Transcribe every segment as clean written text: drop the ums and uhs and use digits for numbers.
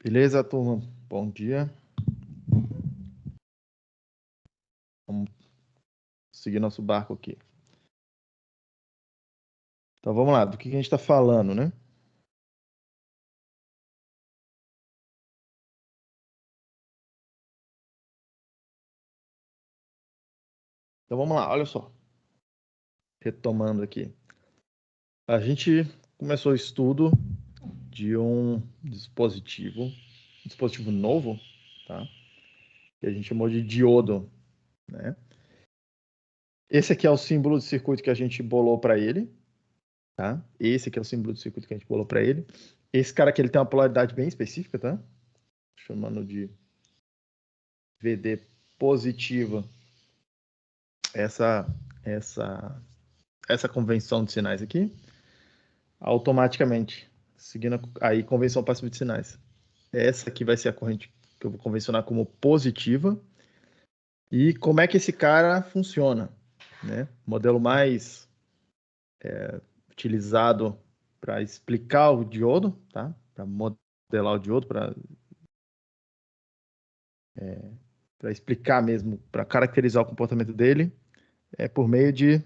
Beleza, turma? Bom dia. Vamos seguir nosso barco aqui. Então, vamos lá. Do que a gente está falando, né? Então, vamos lá. Olha só. Retomando aqui. A gente começou o estudo de um dispositivo novo, tá? Que a gente chamou de diodo, né? Esse aqui é o símbolo de circuito que a gente bolou para ele, tá? Esse aqui é o símbolo de circuito que a gente bolou para ele. Esse cara aqui, ele tem uma polaridade bem específica, tá? Chamando de VD positiva. Essa convenção de sinais aqui, automaticamente, seguindo aí convenção passiva de sinais. Essa aqui vai ser a corrente que eu vou convencionar como positiva. E como é que esse cara funciona, né? O modelo mais utilizado para explicar o diodo, tá? Para modelar o diodo, para explicar mesmo, para caracterizar o comportamento dele, é por meio de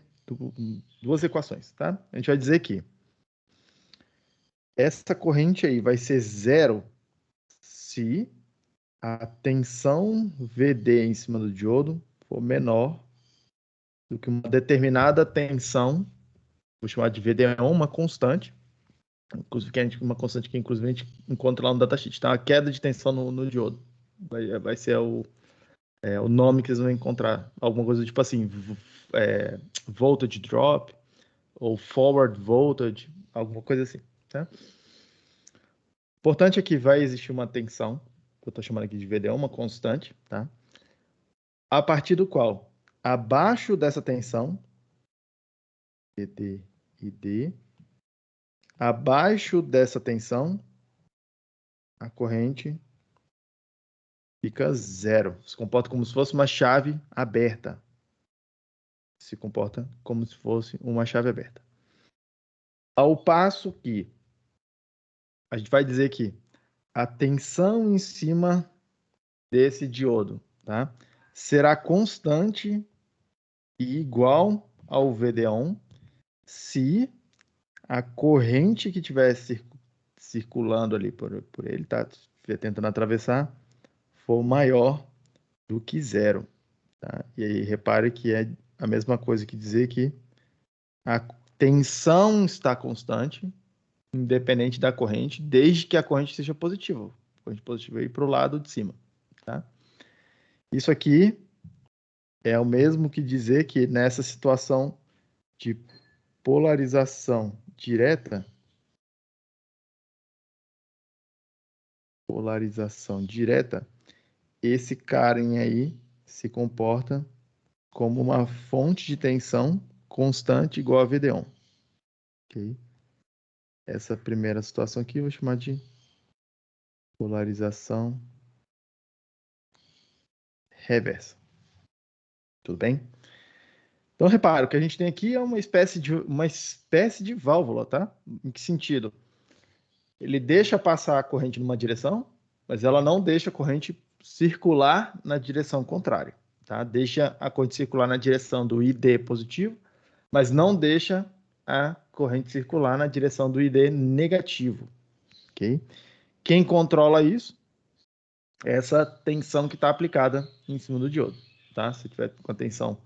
duas equações, tá? A gente vai dizer que essa corrente aí vai ser zero se a tensão VD em cima do diodo for menor do que uma determinada tensão, vou chamar de VD1, uma constante, inclusive uma constante que inclusive a gente encontra lá no datasheet, tá? A queda de tensão no diodo vai ser o nome que eles vão encontrar, alguma coisa tipo assim, voltage drop ou forward voltage, alguma coisa assim, tá? Importante é que vai existir uma tensão, que eu estou chamando aqui de VD1, uma constante, tá? A partir do qual, abaixo dessa tensão, VD e D, abaixo dessa tensão, a corrente fica zero. Se comporta como se fosse uma chave aberta. Se comporta como se fosse uma chave aberta. Ao passo que a gente vai dizer que a tensão em cima desse diodo, tá? Será constante e igual ao VD1 se a corrente que estiver circulando ali por ele, tá? Tentando atravessar, for maior do que zero, tá? E aí repare que é a mesma coisa que dizer que a tensão está constante, independente da corrente, desde que a corrente seja positiva. A corrente positiva ir para o lado de cima, tá? Isso aqui é o mesmo que dizer que nessa situação de polarização direta, esse carinha aí se comporta como uma fonte de tensão constante igual a VD1. Okay? Essa primeira situação aqui eu vou chamar de polarização reversa. Tudo bem? Então, repara, o que a gente tem aqui é uma espécie de válvula, tá? Em que sentido? Ele deixa passar a corrente numa direção, mas ela não deixa a corrente circular na direção contrária, tá? Deixa a corrente circular na direção do ID positivo, mas não deixa a corrente circular na direção do ID negativo, ok? Quem controla isso é essa tensão que está aplicada em cima do diodo, tá? Se tiver com a tensão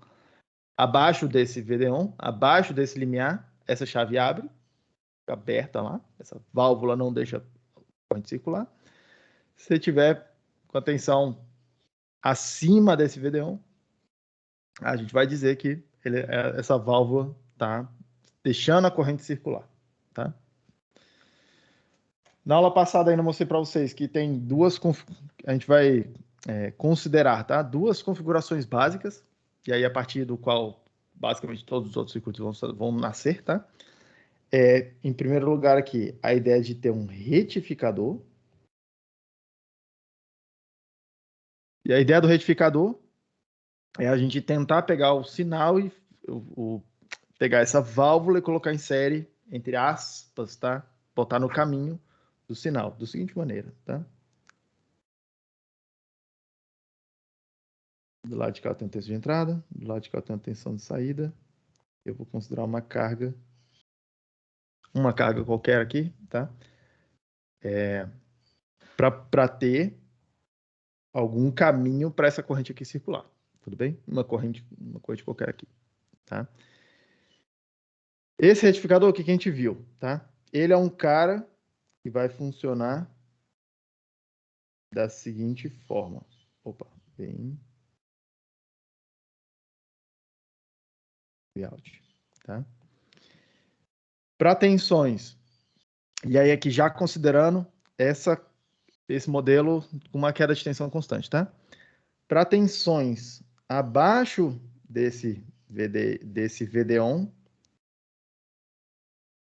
abaixo desse VD1, abaixo desse limiar, essa chave abre, fica aberta lá, essa válvula não deixa a corrente circular. Se tiver com a tensão acima desse VD1, a gente vai dizer que essa válvula está deixando a corrente circular, tá? Na aula passada ainda mostrei para vocês que tem a gente vai considerar, tá? Duas configurações básicas, e aí a partir do qual basicamente todos os outros circuitos vão nascer, tá? Em primeiro lugar aqui, a ideia de ter um retificador. E a ideia do retificador é a gente tentar pegar o sinal e pegar essa válvula e colocar em série, entre aspas, tá? Botar no caminho do sinal, da seguinte maneira, tá? Do lado de cá eu tenho tensão de entrada, do lado de cá eu tenho tensão de saída. Eu vou considerar uma carga qualquer aqui, tá? Para ter algum caminho para essa corrente aqui circular, tudo bem? Uma corrente qualquer aqui, tá? Esse retificador aqui que a gente viu, tá? Ele é um cara que vai funcionar da seguinte forma. Opa, vem out, tá? Para tensões, e aí aqui já considerando esse modelo com uma queda de tensão constante, tá? Para tensões abaixo desse VD1,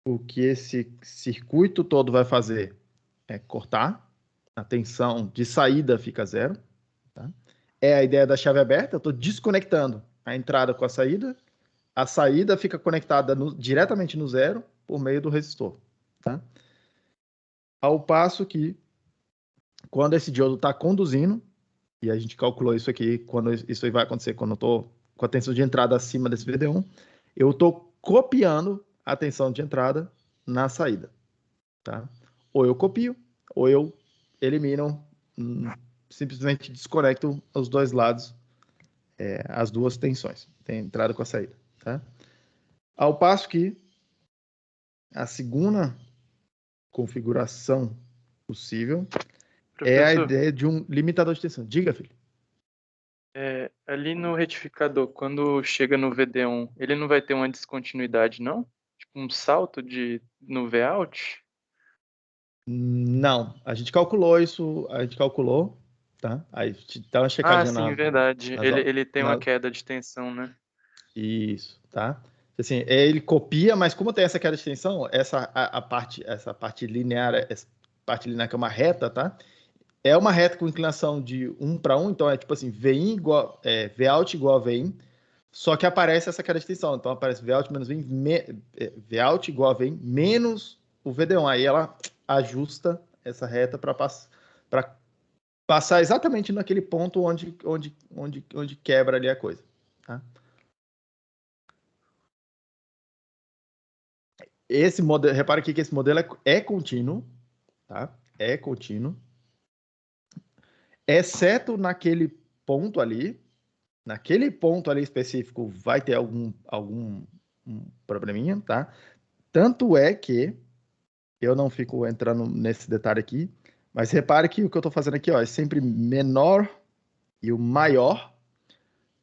o que esse circuito todo vai fazer é cortar, a tensão de saída fica zero, tá? É a ideia da chave aberta, eu estou desconectando a entrada com a saída fica conectada diretamente no zero por meio do resistor, tá? Ao passo que, quando esse diodo está conduzindo, e a gente calculou isso aqui, quando isso aí vai acontecer, quando eu estou com a tensão de entrada acima desse VD1, eu estou copiando a tensão de entrada na saída, tá? Ou eu copio, ou eu elimino, simplesmente desconecto os dois lados, as duas tensões, tem entrada com a saída, tá? Ao passo que a segunda configuração possível é a Professor, ideia de um limitador de tensão. Diga, filho. ali no retificador, quando chega no VD1, ele não vai ter uma descontinuidade, não? Tipo um salto no Vout? Não, a gente calculou isso, tá? Aí dá uma Ah, checadinha sim, verdade. nas, Ele tem uma na, queda de tensão, né? isso, tá? Assim, ele copia, mas como tem essa queda de tensão, essa parte linear que é uma reta, tá? É uma reta com inclinação de 1 para 1, então é tipo assim, Vout igual a Vin, só que aparece essa queda de tensão. Então aparece Vout menos Vin, Vout igual a Vin menos o VD1. Aí ela ajusta essa reta para passar exatamente naquele ponto onde quebra ali a coisa. Tá? Esse modelo, repara aqui que esse modelo é contínuo, tá? É contínuo, exceto naquele ponto ali específico vai ter algum probleminha, tá? Tanto é que eu não fico entrando nesse detalhe aqui, mas repare que o que eu estou fazendo aqui, ó, é sempre menor e o maior.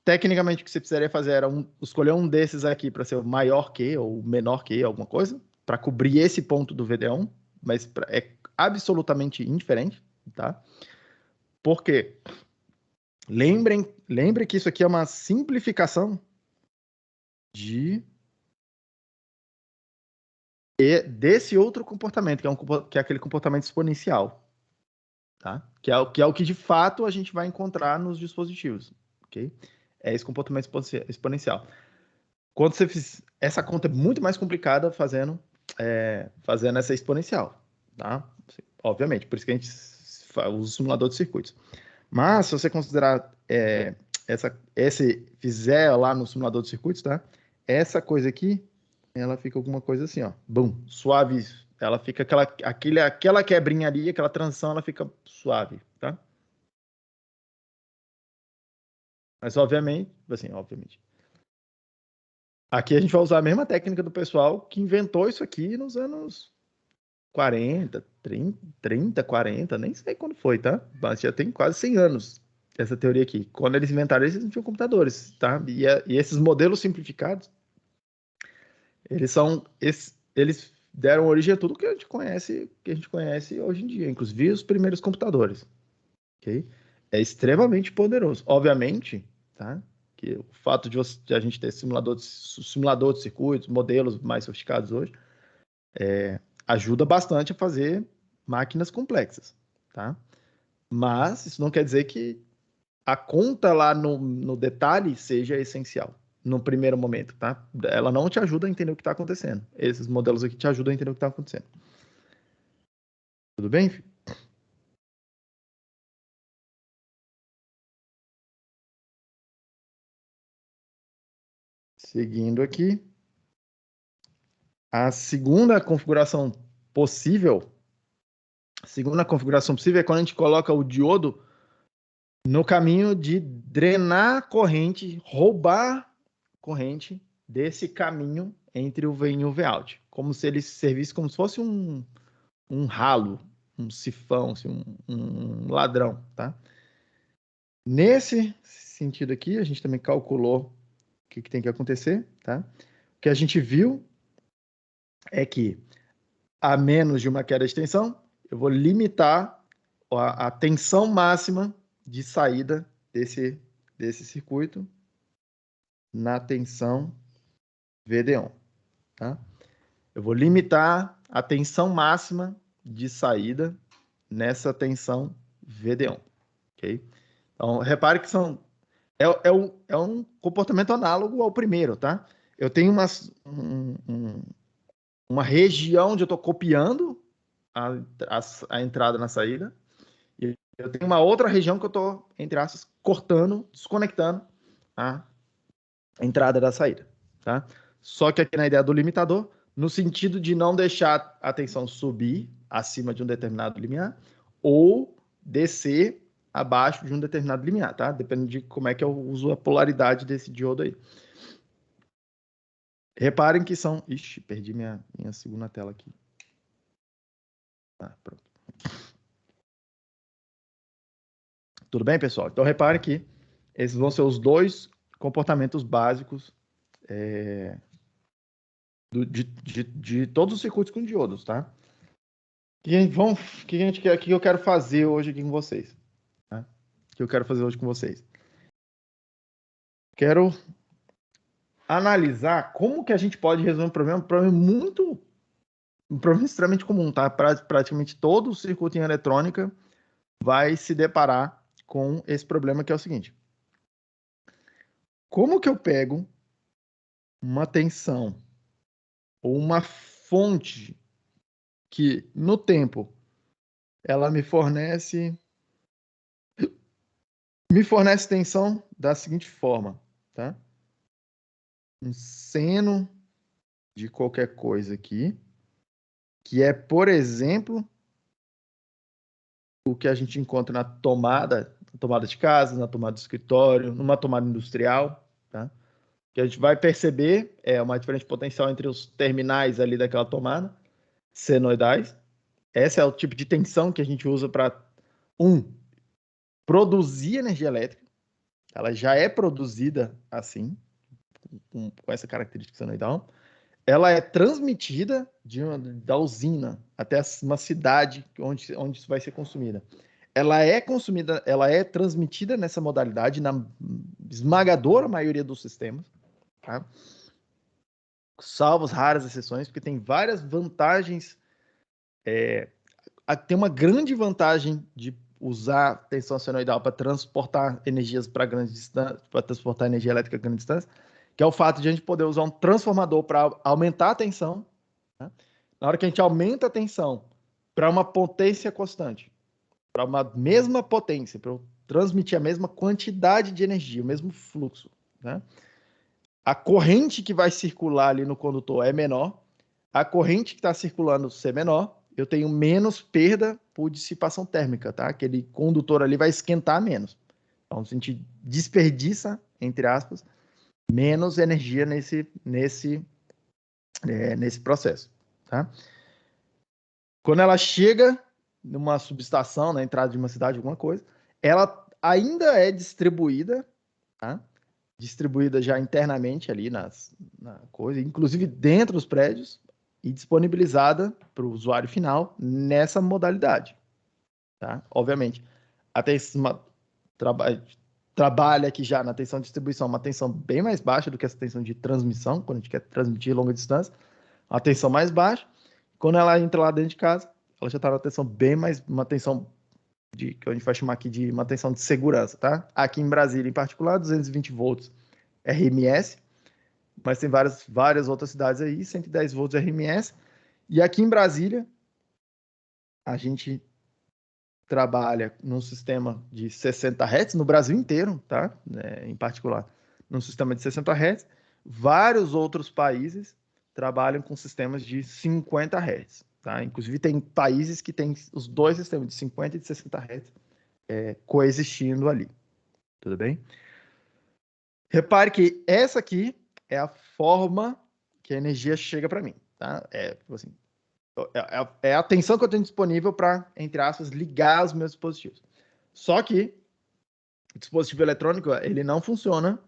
Tecnicamente, o que você precisaria fazer era escolher um desses aqui para ser o maior que ou o menor que, alguma coisa, para cobrir esse ponto do VD1, mas é absolutamente indiferente, tá? Por quê? Lembre que isso aqui é uma simplificação desse outro comportamento, que é aquele comportamento exponencial, tá? Que é o que de fato a gente vai encontrar nos dispositivos, ok? É esse comportamento exponencial. Quando você fiz essa conta é muito mais complicada fazendo essa exponencial, tá? Obviamente, por isso que a gente usa o simulador de circuitos. Mas se você considerar fizer lá no simulador de circuitos, tá? Essa coisa aqui, ela fica alguma coisa assim, ó, bum, suave. Ela fica aquela quebrinha ali, aquela transição, ela fica suave, tá? Mas obviamente. Aqui a gente vai usar a mesma técnica do pessoal que inventou isso aqui nos anos 40, 30, 40, nem sei quando foi, tá? Mas já tem quase 100 anos essa teoria aqui. Quando eles inventaram, eles não tinham computadores, tá? E esses modelos simplificados, eles deram origem a tudo que a gente conhece hoje em dia, inclusive os primeiros computadores, ok? É extremamente poderoso. Obviamente, tá? Que o fato de a gente ter simulador de circuitos, modelos mais sofisticados hoje, ajuda bastante a fazer máquinas complexas, tá? Mas isso não quer dizer que a conta lá no detalhe seja essencial no primeiro momento, tá? Ela não te ajuda a entender o que está acontecendo. Esses modelos aqui te ajudam a entender o que está acontecendo. Tudo bem, filho? Seguindo aqui. A segunda configuração possível é quando a gente coloca o diodo no caminho de drenar a corrente, roubar corrente desse caminho entre o VIN e o Vout, como se ele servisse como se fosse um ralo, um sifão, assim, um ladrão, tá? Nesse sentido aqui, a gente também calculou o que tem que acontecer, tá? O que a gente viu é que a menos de uma queda de tensão, eu vou limitar a tensão máxima de saída desse circuito na tensão VD1, tá? Eu vou limitar a tensão máxima de saída nessa tensão VD1, ok? Então, repare que é um comportamento análogo ao primeiro, tá? Eu tenho uma região onde eu estou copiando a entrada na saída, e eu tenho uma outra região que eu estou, entre aspas, cortando, desconectando a entrada da saída, tá? Só que aqui na ideia do limitador, no sentido de não deixar a tensão subir acima de um determinado limiar ou descer abaixo de um determinado limiar, tá? Dependendo de como é que eu uso a polaridade desse diodo aí. Reparem que são... Ixi, perdi minha segunda tela aqui. Tá, pronto. Tudo bem, pessoal? Então, reparem que esses vão ser os dois comportamentos básicos de todos os circuitos com diodos, tá? O que eu quero fazer hoje aqui com vocês? Tá? O que eu quero fazer hoje com vocês? Quero analisar como que a gente pode resolver um problema extremamente comum, tá? Praticamente todo o circuito em eletrônica vai se deparar com esse problema, que é o seguinte: como que eu pego uma tensão ou uma fonte que no tempo ela me fornece tensão da seguinte forma, tá? Um seno de qualquer coisa aqui, que é, por exemplo, o que a gente encontra na tomada de casa, na tomada do escritório, numa tomada industrial, tá? O que a gente vai perceber é uma diferença potencial entre os terminais ali daquela tomada, senoidais. Esse é o tipo de tensão que a gente usa para, produzir energia elétrica. Ela já é produzida assim, com essa característica senoidal. Ela é transmitida da usina até uma cidade onde isso vai ser consumida. Ela é transmitida nessa modalidade na esmagadora maioria dos sistemas, tá? Salvo as raras exceções, porque tem várias vantagens. Tem uma grande vantagem de usar tensão senoidal para transportar energias para grandes distâncias, para transportar energia elétrica a grandes distâncias, que é o fato de a gente poder usar um transformador para aumentar a tensão, né? Na hora que a gente aumenta a tensão para uma potência constante, para uma mesma potência, para eu transmitir a mesma quantidade de energia, o mesmo fluxo, né? A corrente que vai circular ali no condutor é menor, a corrente que está circulando ser menor, eu tenho menos perda por dissipação térmica, tá? Aquele condutor ali vai esquentar menos. Então, a gente desperdiça, entre aspas, menos energia nesse processo, tá? Quando ela chega numa subestação, na entrada de uma cidade, alguma coisa, ela ainda é distribuída, tá? Distribuída já internamente ali na coisa, inclusive dentro dos prédios, e disponibilizada para o usuário final nessa modalidade, tá? Obviamente, a tensão trabalha aqui já na tensão de distribuição, uma tensão bem mais baixa do que essa tensão de transmissão, quando a gente quer transmitir longa distância, uma tensão mais baixa. Quando ela entra lá dentro de casa, ela já está na tensão bem mais, uma tensão que a gente vai chamar aqui de uma tensão de segurança, tá? Aqui em Brasília, em particular, 220 volts RMS, mas tem várias outras cidades aí, 110 volts RMS. E aqui em Brasília, a gente trabalha num sistema de 60 Hz, no Brasil inteiro, tá? Em particular, num sistema de 60 Hz, Vários outros países trabalham com sistemas de 50 Hz. Tá? Inclusive, tem países que têm os dois sistemas de 50 e de 60 Hz coexistindo ali. Tudo bem? Repare que essa aqui é a forma que a energia chega para mim. Tá? Assim, é a tensão que eu tenho disponível para, entre aspas, ligar os meus dispositivos. Só que o dispositivo eletrônico, ele não funciona.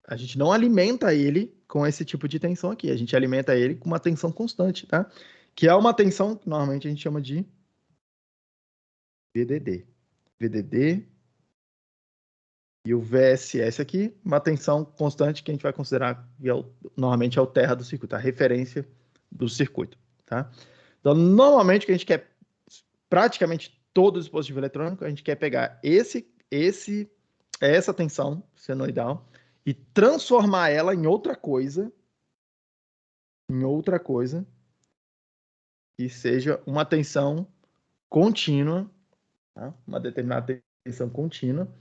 A gente não alimenta ele com esse tipo de tensão aqui. A gente alimenta ele com uma tensão constante, tá? Que é uma tensão que normalmente a gente chama de VDD. VDD e o VSS aqui, uma tensão constante que a gente vai considerar que normalmente é o terra do circuito, a referência do circuito, tá? Então, normalmente o que a gente quer, praticamente todo dispositivo eletrônico, a gente quer pegar essa tensão senoidal e transformar ela em outra coisa, que seja uma tensão contínua, tá? Uma determinada tensão contínua,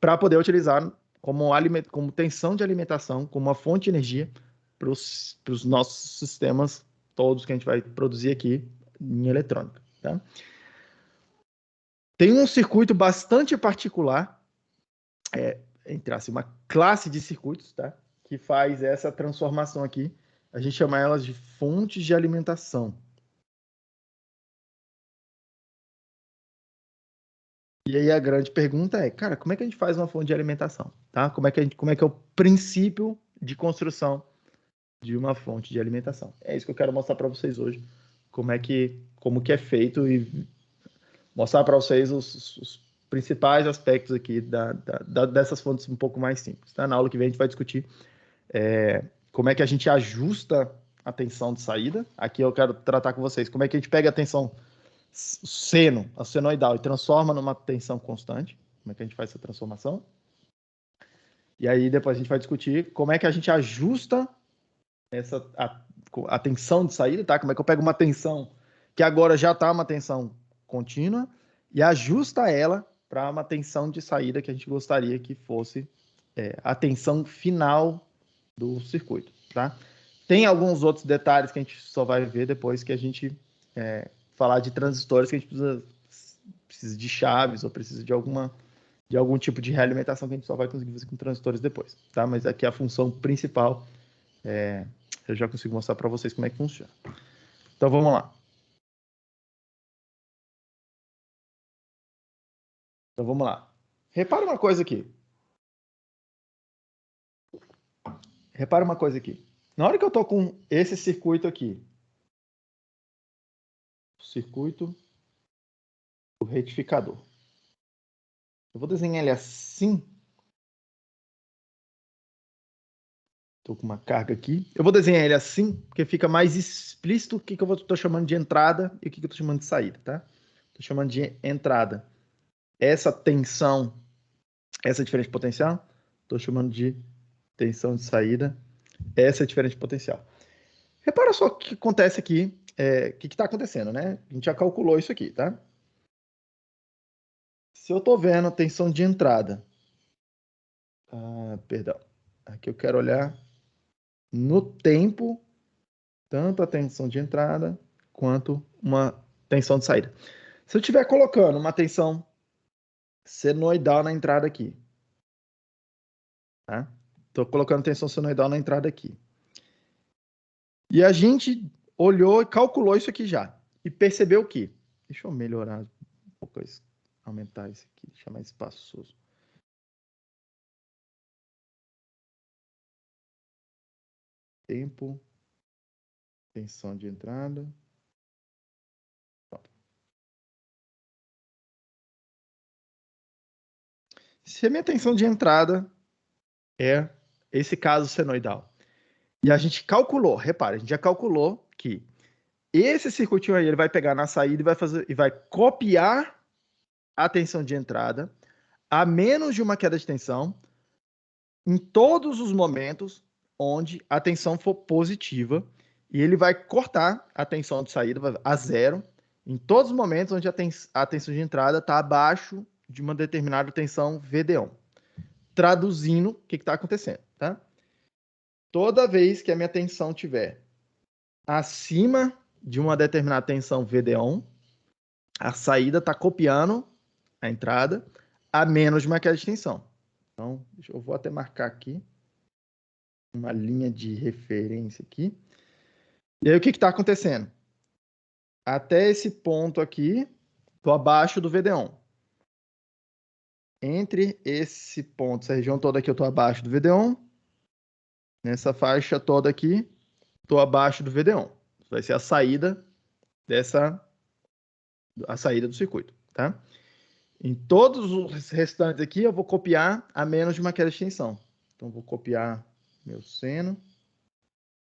para poder utilizar como tensão de alimentação, como uma fonte de energia para os nossos sistemas todos que a gente vai produzir aqui em eletrônica. Tá? Tem um circuito bastante particular, entre assim, uma classe de circuitos, tá? Que faz essa transformação aqui. A gente chama elas de fontes de alimentação. E aí a grande pergunta é, cara, como é que a gente faz uma fonte de alimentação? Tá? Como é que é o princípio de construção de uma fonte de alimentação? É isso que eu quero mostrar para vocês hoje, como que é feito e mostrar para vocês os principais aspectos aqui dessas fontes um pouco mais simples. Tá? Na aula que vem a gente vai discutir como é que a gente ajusta a tensão de saída. Aqui eu quero tratar com vocês como é que a gente pega a tensão a senoidal, e transforma numa tensão constante. Como é que a gente faz essa transformação? E aí depois a gente vai discutir como é que a gente ajusta a tensão de saída, tá? Como é que eu pego uma tensão que agora já está uma tensão contínua e ajusta ela para uma tensão de saída que a gente gostaria que fosse a tensão final do circuito, tá? Tem alguns outros detalhes que a gente só vai ver depois que a gente falar de transistores, que a gente precisa de chaves ou precisa de algum tipo de realimentação que a gente só vai conseguir fazer com transistores depois, tá? Mas aqui a função principal eu já consigo mostrar para vocês como é que funciona. Então vamos lá. Então vamos lá. Repara uma coisa aqui. Na hora que eu estou com esse circuito aqui, o circuito do retificador, eu vou desenhar ele assim. Estou com uma carga aqui. Eu vou desenhar ele assim, porque fica mais explícito o que eu estou chamando de entrada e o que eu estou chamando de saída, tá? Estou chamando de entrada. Essa tensão, essa diferença de potencial, estou chamando de tensão de saída. Essa é a diferença de potencial. Repara só o que acontece aqui, o que está acontecendo, né? A gente já calculou isso aqui, tá? Se eu estou vendo tensão de entrada, perdão, aqui eu quero olhar no tempo, tanto a tensão de entrada quanto uma tensão de saída. Se eu estiver colocando uma tensão senoidal na entrada aqui, tá? Estou colocando tensão senoidal na entrada aqui. E a gente olhou e calculou isso aqui já. E percebeu que... Deixa eu melhorar um pouco isso. Aumentar isso aqui, deixar mais espaçoso. Tempo. Tensão de entrada. Pronto. Se a minha tensão de entrada é esse caso senoidal, e a gente calculou, repare, a gente já calculou que esse circuitinho aí ele vai pegar na saída e vai copiar a tensão de entrada a menos de uma queda de tensão em todos os momentos onde a tensão for positiva, e ele vai cortar a tensão de saída a zero em todos os momentos onde a tensão de entrada está abaixo de uma determinada tensão VD1. Traduzindo o que está acontecendo, tá? toda vez que a minha tensão estiver acima de uma determinada tensão VD1, a saída está copiando a entrada a menos de uma queda de tensão. Então, eu vou até marcar aqui uma linha de referência aqui. E aí, o que está acontecendo? Até esse ponto aqui, estou abaixo do VD1. Entre esse ponto, essa região toda aqui, eu estou abaixo do VD1. Nessa faixa toda aqui, estou abaixo do VD1. Isso vai ser a saída a saída do circuito, tá? Em todos os restantes aqui, eu vou copiar a menos de uma queda de tensão. Então, vou copiar meu seno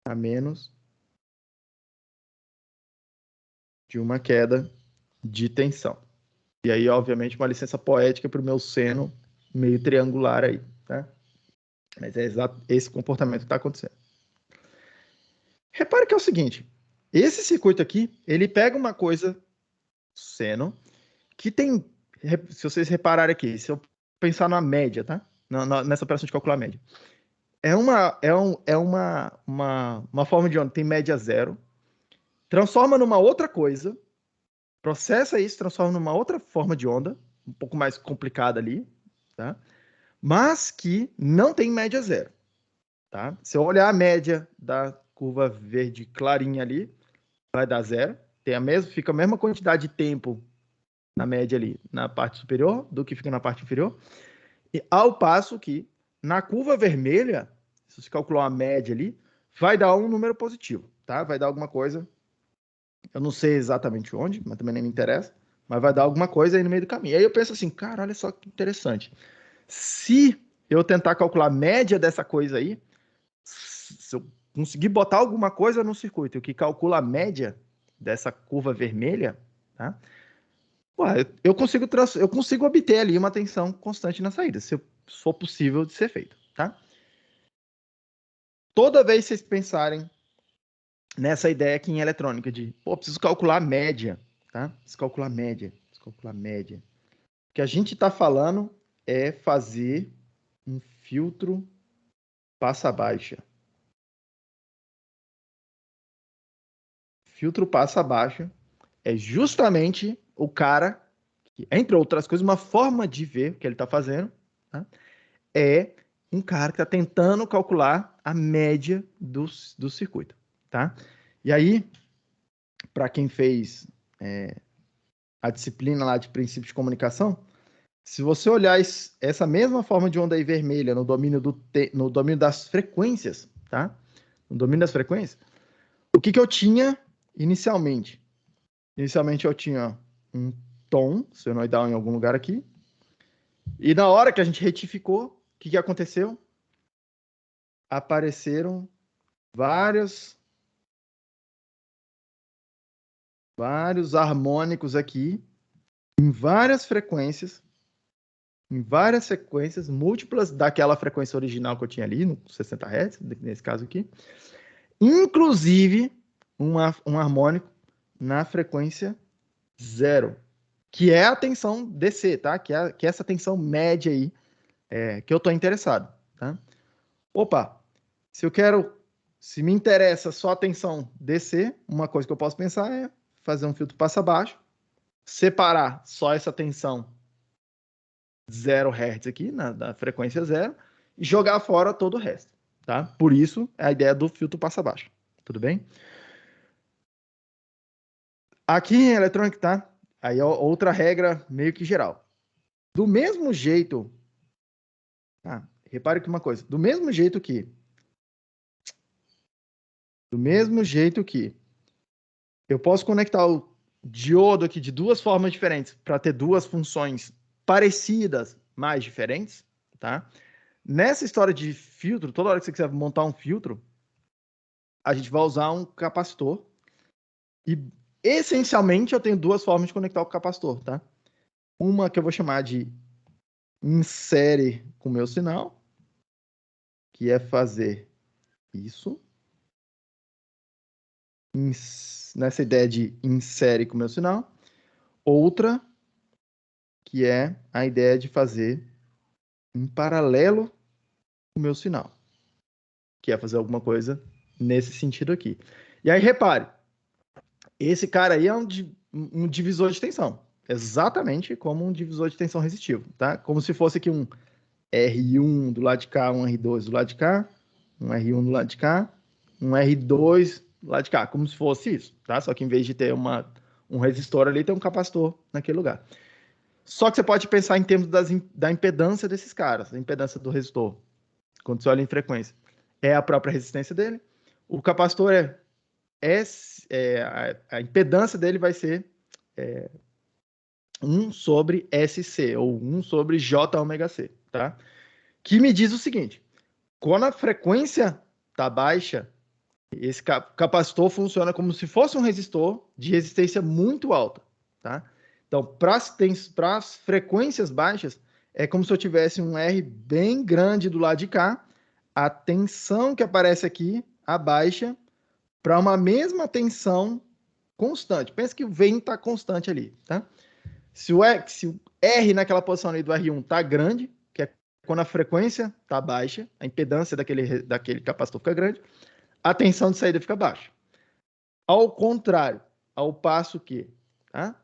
a menos de uma queda de tensão. E aí, obviamente, uma licença poética para o meu seno meio triangular aí, tá? Mas é exato esse comportamento que está acontecendo. Repare que é o seguinte, esse circuito aqui, ele pega uma coisa, seno, que tem, se vocês repararem aqui, se eu pensar na média, tá? Nessa operação de calcular a média. É uma forma de onda, tem média zero, transforma numa outra coisa, processa isso, transforma numa outra forma de onda, um pouco mais complicada ali, tá? Mas que não tem média zero, tá? Se eu olhar a média da curva verde clarinha ali, vai dar zero, fica a mesma quantidade de tempo na média ali, na parte superior, do que fica na parte inferior, e ao passo que na curva vermelha, se você calcular uma média ali, vai dar um número positivo, tá? Vai dar alguma coisa, eu não sei exatamente onde, mas também nem me interessa, mas vai dar alguma coisa aí no meio do caminho. Aí eu penso assim, cara, olha só que interessante. Se eu tentar calcular a média dessa coisa aí, se eu conseguir botar alguma coisa no circuito que calcula a média dessa curva vermelha, tá? Eu consigo obter ali uma tensão constante na saída, se for possível de ser feito, tá? Toda vez que vocês pensarem nessa ideia aqui em eletrônica de, preciso calcular a média, tá? Preciso calcular a média. O que a gente está falando é fazer um filtro passa baixa. Filtro passa baixa é justamente o cara que, entre outras coisas, uma forma de ver o que ele está fazendo, tá? É um cara que está tentando calcular a média do circuito, tá? E aí, para quem fez a disciplina lá de princípios de comunicação, se você olhar essa mesma forma de onda aí vermelha no domínio das frequências, tá? No domínio das frequências, o que eu tinha inicialmente? Inicialmente eu tinha um tom senoidal em algum lugar aqui, e na hora que a gente retificou, o que aconteceu? Apareceram vários harmônicos aqui, em várias frequências, múltiplas daquela frequência original que eu tinha ali, no 60 Hz, nesse caso aqui, inclusive um harmônico na frequência zero, que é a tensão DC, tá? Que é essa tensão média aí, que eu estou interessado, tá? Opa, se me interessa só a tensão DC, uma coisa que eu posso pensar é fazer um filtro passa baixo, separar só essa tensão 0 Hz aqui, da frequência zero, e jogar fora todo o resto, tá? Por isso, é a ideia do filtro passa baixo, tudo bem? Aqui em eletrônica, tá? Aí é outra regra meio que geral. Do mesmo jeito, repare que uma coisa, do mesmo jeito que eu posso conectar o diodo aqui de duas formas diferentes para ter duas funções parecidas, mas diferentes, tá? Nessa história de filtro, toda hora que você quiser montar um filtro, a gente vai usar um capacitor e, essencialmente, eu tenho duas formas de conectar o capacitor, tá? Uma que eu vou chamar de insere com o meu sinal, que é fazer isso. Nessa ideia de insere com o meu sinal. Outra, que é a ideia de fazer em paralelo com o meu sinal, que é fazer alguma coisa nesse sentido aqui. E aí, repare, esse cara aí é um divisor de tensão, exatamente como um divisor de tensão resistivo, tá? Como se fosse aqui um R1 do lado de cá, um R2 do lado de cá, um R1 do lado de cá, um R2 do lado de cá, como se fosse isso, tá? Só que em vez de ter um resistor ali, tem um capacitor naquele lugar. Só que você pode pensar em termos da impedância desses caras, a impedância do resistor, quando você olha em frequência. É a própria resistência dele. O capacitor a impedância dele vai ser 1 sobre SC, ou 1 sobre J ômega C, tá? Que me diz o seguinte, quando a frequência está baixa, esse capacitor funciona como se fosse um resistor de resistência muito alta, tá? Então, para as frequências baixas, é como se eu tivesse um R bem grande do lado de cá, a tensão que aparece aqui abaixa para uma mesma tensão constante. Pensa que o Vn está constante ali, tá? Se o R naquela posição ali do R1 está grande, que é quando a frequência está baixa, a impedância daquele capacitor fica grande, a tensão de saída fica baixa. Ao contrário, ao passo que, tá?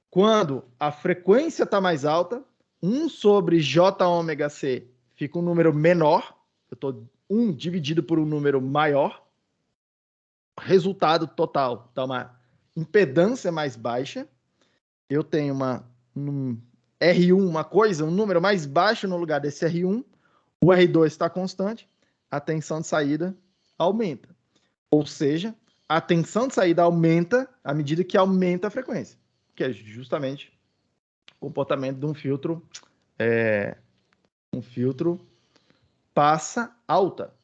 Quando a frequência está mais alta, 1 sobre J ômega C fica um número menor, eu estou 1 dividido por um número maior, resultado total, tá? Uma impedância mais baixa, eu tenho um R1, um número mais baixo no lugar desse R1, o R2 está constante, a tensão de saída aumenta. Ou seja, a tensão de saída aumenta à medida que aumenta a frequência, que é justamente o comportamento de um filtro passa alta,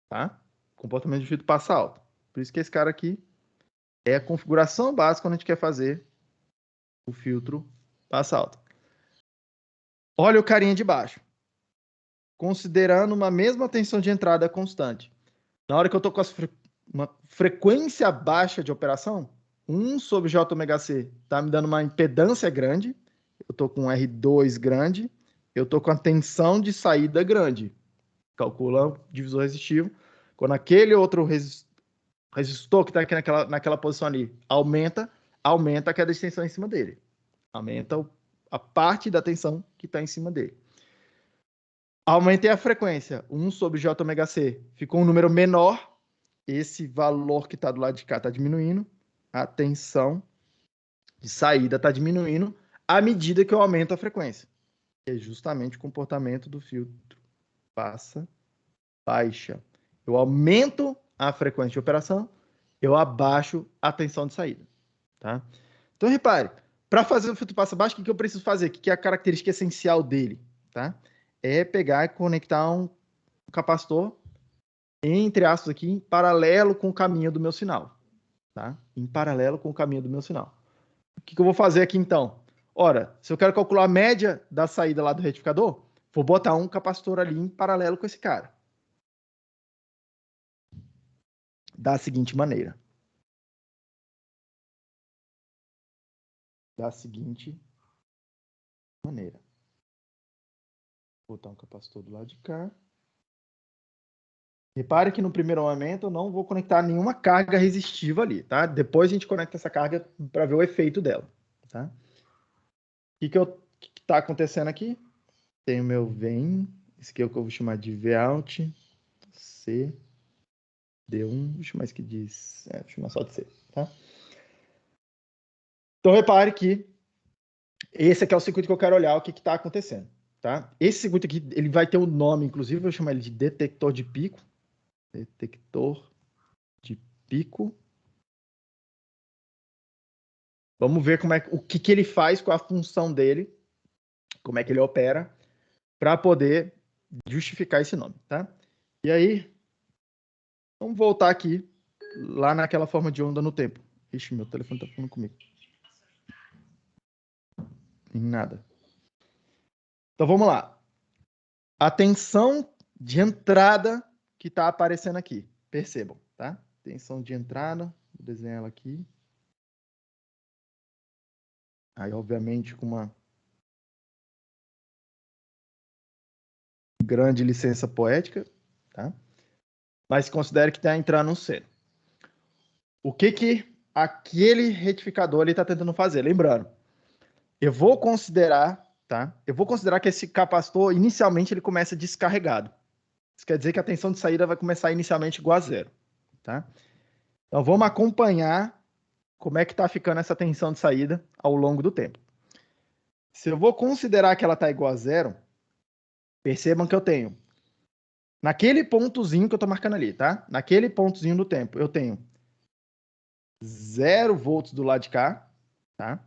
tá? Comportamento de filtro passa alta. Por isso que esse cara aqui é a configuração básica quando a gente quer fazer o filtro passa alta. Olha o carinha de baixo. Considerando uma mesma tensão de entrada constante. Na hora que eu estou com uma frequência baixa de operação, 1 sobre J ômega C está me dando uma impedância grande, eu estou com um R2 grande, eu estou com a tensão de saída grande. Calcula o divisor resistivo. Quando aquele outro resistor que está aqui naquela posição ali aumenta a queda de tensão em cima dele. Aumenta a parte da tensão que está em cima dele. Aumentei a frequência, 1 sobre J ômega C. Ficou um número menor. Esse valor que está do lado de cá está diminuindo. A tensão de saída está diminuindo à medida que eu aumento a frequência. Que é justamente o comportamento do filtro passa baixa. Eu aumento a frequência de operação, eu abaixo a tensão de saída. Tá? Então, repare, para fazer o filtro passa baixa, o que eu preciso fazer? O que é a característica essencial dele? Tá? É pegar e conectar um capacitor, entre aspas aqui, em paralelo com o caminho do meu sinal. Tá? Em paralelo com o caminho do meu sinal. O que eu vou fazer aqui, então? Ora, se eu quero calcular a média da saída lá do retificador, vou botar um capacitor ali em paralelo com esse cara. Da seguinte maneira. Da seguinte maneira. Vou botar um capacitor do lado de cá. Repare que no primeiro momento eu não vou conectar nenhuma carga resistiva ali, tá? Depois a gente conecta essa carga para ver o efeito dela, tá? O que está acontecendo aqui? Tem o meu VIN, esse aqui é o que eu vou chamar de Vout, C, D1, vou chamar isso aqui de... vou chamar só de C, tá? Então repare que esse aqui é o circuito que eu quero olhar, o que está acontecendo, tá? Esse circuito aqui, ele vai ter um nome, inclusive, eu vou chamar ele de detector de pico. Detector de pico. Vamos ver o que ele faz com a função dele, como é que ele opera, para poder justificar esse nome, tá? E aí, vamos voltar aqui, lá naquela forma de onda no tempo. Ixi, meu telefone tá falando comigo. Em nada. Então, vamos lá. A tensão de entrada que está aparecendo aqui. Percebam, tá? Tensão de entrada, vou desenhar ela aqui. Aí, obviamente, com uma grande licença poética, tá? mas considere que está entrando um seno. O que aquele retificador está tentando fazer? Lembrando, eu vou considerar, tá? Eu vou considerar que esse capacitor, inicialmente, ele começa descarregado. Isso quer dizer que a tensão de saída vai começar inicialmente igual a zero, tá? Então, vamos acompanhar como é que está ficando essa tensão de saída ao longo do tempo. Se eu vou considerar que ela está igual a zero, percebam que eu tenho, naquele pontozinho que eu estou marcando ali, tá? Naquele pontozinho do tempo, eu tenho 0 volts do lado de cá, tá?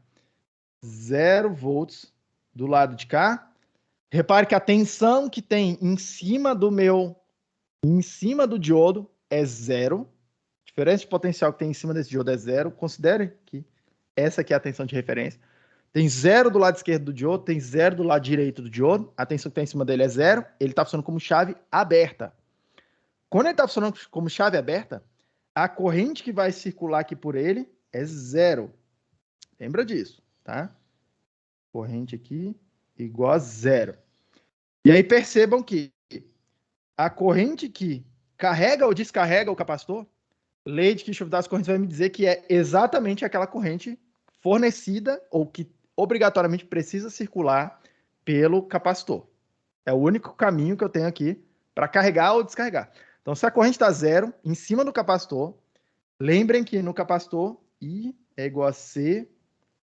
0 volts do lado de cá. Repare que a tensão que tem em cima do diodo é zero. A diferença de potencial que tem em cima desse diodo é zero. Considere que essa aqui é a tensão de referência. Tem zero do lado esquerdo do diodo, tem zero do lado direito do diodo. A tensão que tem em cima dele é zero. Ele está funcionando como chave aberta. Quando ele está funcionando como chave aberta, a corrente que vai circular aqui por ele é zero. Lembra disso, tá? Corrente aqui igual a zero. E aí percebam que a corrente que carrega ou descarrega o capacitor, lei de Kirchhoff das correntes vai me dizer que é exatamente aquela corrente fornecida ou que obrigatoriamente precisa circular pelo capacitor. É o único caminho que eu tenho aqui para carregar ou descarregar. Então, se a corrente está zero, em cima do capacitor, lembrem que no capacitor I é igual a C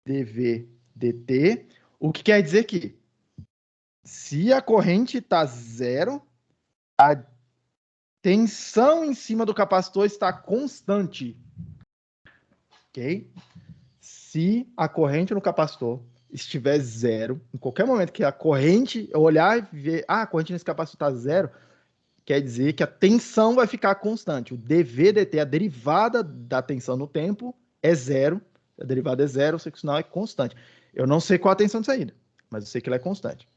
dV dt, o que quer dizer que se a corrente está zero, a tensão em cima do capacitor está constante. Ok? Se a corrente no capacitor estiver zero, em qualquer momento que a corrente, eu olhar e ver, a corrente nesse capacitor está zero, quer dizer que a tensão vai ficar constante. O dV dt, a derivada da tensão no tempo, é zero. A derivada é zero, eu sei que o sinal é constante. Eu não sei qual a tensão de saída, mas eu sei que ela é constante.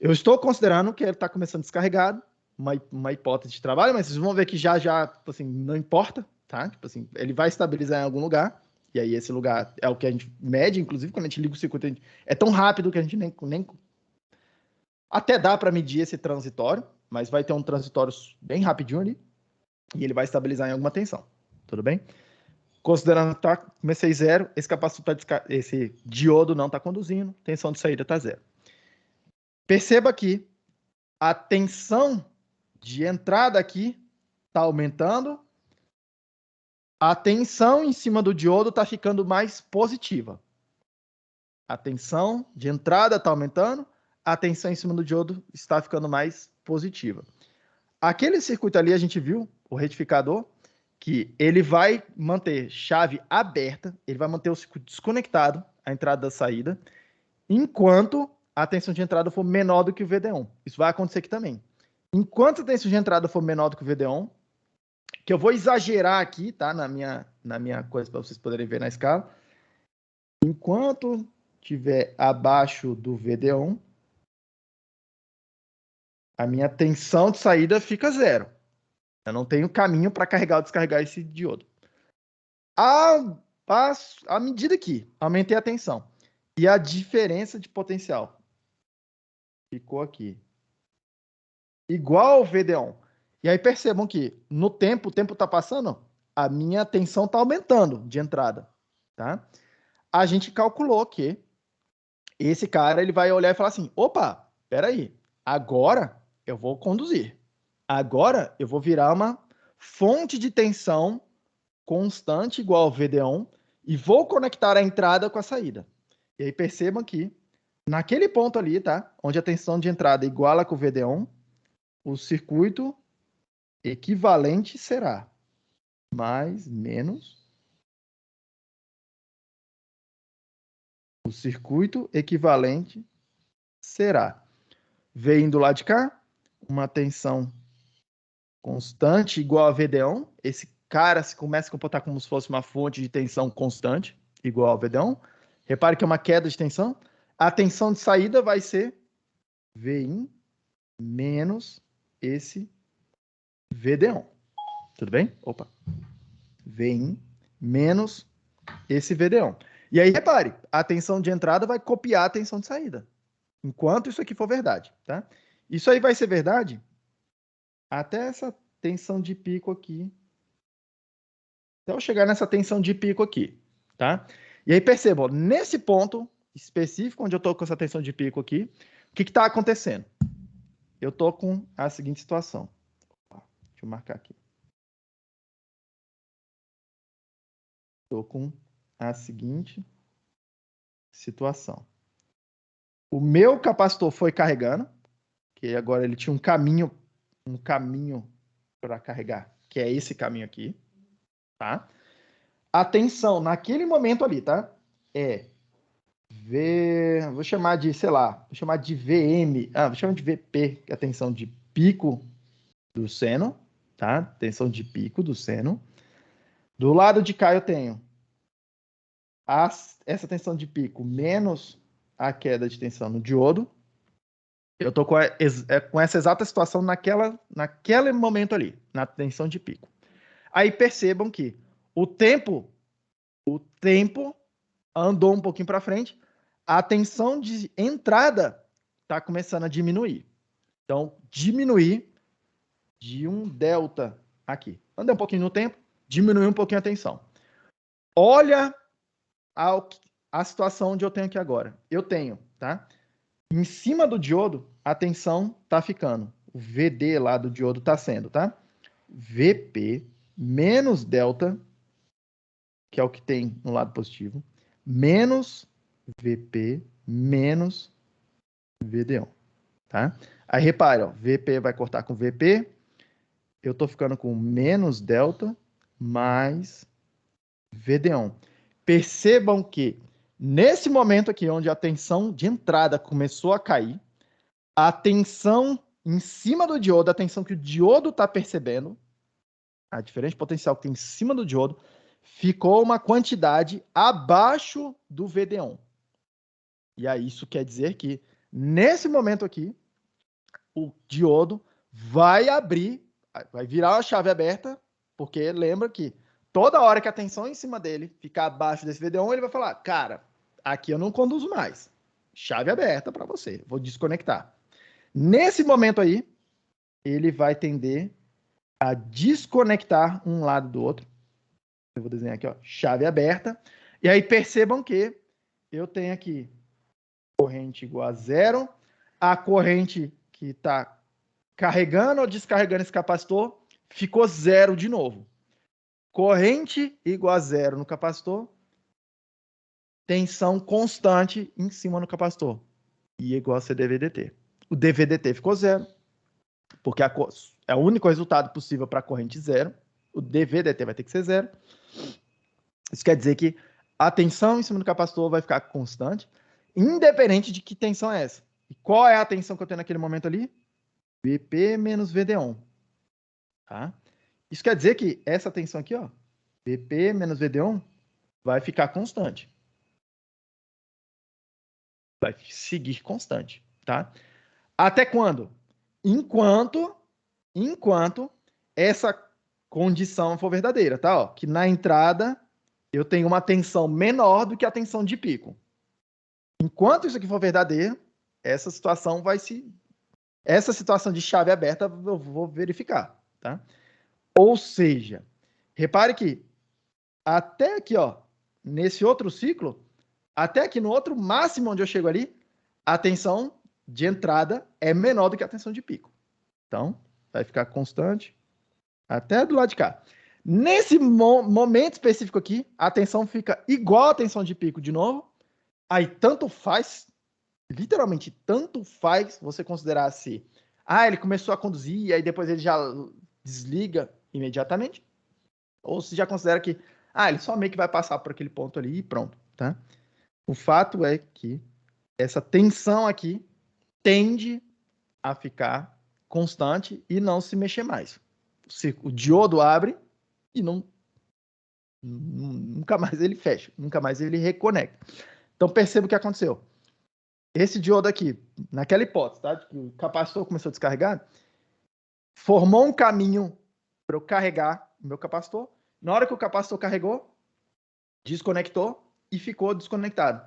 Eu estou considerando que ele está começando descarregado, uma hipótese de trabalho, mas vocês vão ver que já tipo assim, não importa, tá? Tipo assim, ele vai estabilizar em algum lugar, e aí esse lugar é o que a gente mede, inclusive quando a gente liga o circuito, é tão rápido que a gente nem até dá para medir esse transitório, mas vai ter um transitório bem rapidinho ali, e ele vai estabilizar em alguma tensão, tudo bem? Considerando que tá, comecei zero, esse capacitor esse diodo não está conduzindo, tensão de saída está zero. Perceba que a tensão de entrada aqui está aumentando, a tensão em cima do diodo está ficando mais positiva. A tensão de entrada está aumentando, a tensão em cima do diodo está ficando mais positiva. Aquele circuito ali a gente viu, o retificador, que ele vai manter chave aberta, ele vai manter o circuito desconectado, a entrada da saída, enquanto a tensão de entrada for menor do que o VD1. Isso vai acontecer aqui também. Enquanto a tensão de entrada for menor do que o VD1, que eu vou exagerar aqui, tá? Na minha coisa, para vocês poderem ver na escala. Enquanto estiver abaixo do VD1, a minha tensão de saída fica zero. Eu não tenho caminho para carregar ou descarregar esse diodo. À medida que aumentei a tensão e a diferença de potencial ficou aqui igual ao VD1. E aí percebam que no tempo, o tempo está passando, a minha tensão está aumentando de entrada, tá? A gente calculou que esse cara ele vai olhar e falar assim, opa, peraí, agora eu vou conduzir. Agora eu vou virar uma fonte de tensão constante igual ao VD1 e vou conectar a entrada com a saída. E aí percebam que naquele ponto ali, tá? Onde a tensão de entrada iguala com o VD1, o circuito equivalente será mais menos o circuito equivalente será V do lado de cá, uma tensão constante igual a VD1. Esse cara se começa a comportar como se fosse uma fonte de tensão constante igual a VD1. Repare que é uma queda de tensão. A tensão de saída vai ser Vin menos esse VD1. Tudo bem? Opa. Vin menos esse VD1. E aí, repare, a tensão de entrada vai copiar a tensão de saída. Enquanto isso aqui for verdade, tá? Isso aí vai ser verdade até essa tensão de pico aqui. Até eu chegar nessa tensão de pico aqui, tá? E aí percebam, nesse ponto específico, onde eu estou com essa tensão de pico aqui, o que está acontecendo? Eu estou com a seguinte situação. Deixa eu marcar aqui. Estou com a seguinte situação. O meu capacitor foi carregando, que agora ele tinha um caminho para carregar, que é esse caminho aqui, tá? A tensão naquele momento ali, tá? Vou chamar de, sei lá, vou chamar de VM, vou chamar de VP, que é a tensão de pico do seno, tá? Tensão de pico do seno. Do lado de cá eu tenho essa tensão de pico menos a queda de tensão no diodo. Eu tô com essa exata situação naquele momento ali, na tensão de pico. Aí percebam que o tempo andou um pouquinho para frente, a tensão de entrada está começando a diminuir. Então, diminuir de um delta aqui. Andei um pouquinho no tempo, diminuiu um pouquinho a tensão. Olha a situação onde eu tenho aqui agora. Eu tenho, tá? Em cima do diodo, a tensão está ficando. O VD lá do diodo está sendo, tá? VP menos delta, que é o que tem no lado positivo, menos VP menos VD1, tá? Aí repare, ó, VP vai cortar com VP, eu estou ficando com menos delta mais VD1. Percebam que nesse momento aqui, onde a tensão de entrada começou a cair, a tensão em cima do diodo, a tensão que o diodo está percebendo, a diferença potencial que tem em cima do diodo, ficou uma quantidade abaixo do VD1. E aí isso quer dizer que, nesse momento aqui, o diodo vai abrir, vai virar a chave aberta, porque lembra que toda hora que a tensão em cima dele ficar abaixo desse VD1, ele vai falar, cara, aqui eu não conduzo mais. Chave aberta para você, vou desconectar. Nesse momento aí, ele vai tender a desconectar um lado do outro. Eu vou desenhar aqui, ó, chave aberta. E aí percebam que eu tenho aqui corrente igual a zero, a corrente que está carregando ou descarregando esse capacitor ficou zero de novo. Corrente igual a zero no capacitor, tensão constante em cima no capacitor. I igual a CdVdt. O dVdt ficou zero, porque é o único resultado possível para a corrente zero. O dVdt vai ter que ser zero. Isso quer dizer que a tensão em cima do capacitor vai ficar constante, independente de que tensão é essa. E qual é a tensão que eu tenho naquele momento ali? VP menos VD1. Tá? Isso quer dizer que essa tensão aqui, ó, VP menos VD1, vai ficar constante. Vai seguir constante. Tá? Até quando? Enquanto essa condição for verdadeira, tá? Ó, que na entrada eu tenho uma tensão menor do que a tensão de pico. Enquanto isso aqui for verdadeiro, essa situação de chave aberta eu vou verificar, tá? Ou seja, repare que até aqui, ó, nesse outro ciclo, até aqui no outro máximo onde eu chego ali, a tensão de entrada é menor do que a tensão de pico. Então, vai ficar constante até do lado de cá. Nesse momento específico aqui, a tensão fica igual à tensão de pico de novo. Aí tanto faz, literalmente tanto faz você considerar se ele começou a conduzir e aí depois ele já desliga imediatamente, ou se já considera que ele só meio que vai passar por aquele ponto ali e pronto, tá? O fato é que essa tensão aqui tende a ficar constante e não se mexer mais. O diodo abre e nunca mais ele fecha, nunca mais ele reconecta. Então perceba o que aconteceu. Esse diodo aqui, naquela hipótese, tá? Que o capacitor começou a descarregar, formou um caminho para eu carregar o meu capacitor. Na hora que o capacitor carregou, desconectou e ficou desconectado.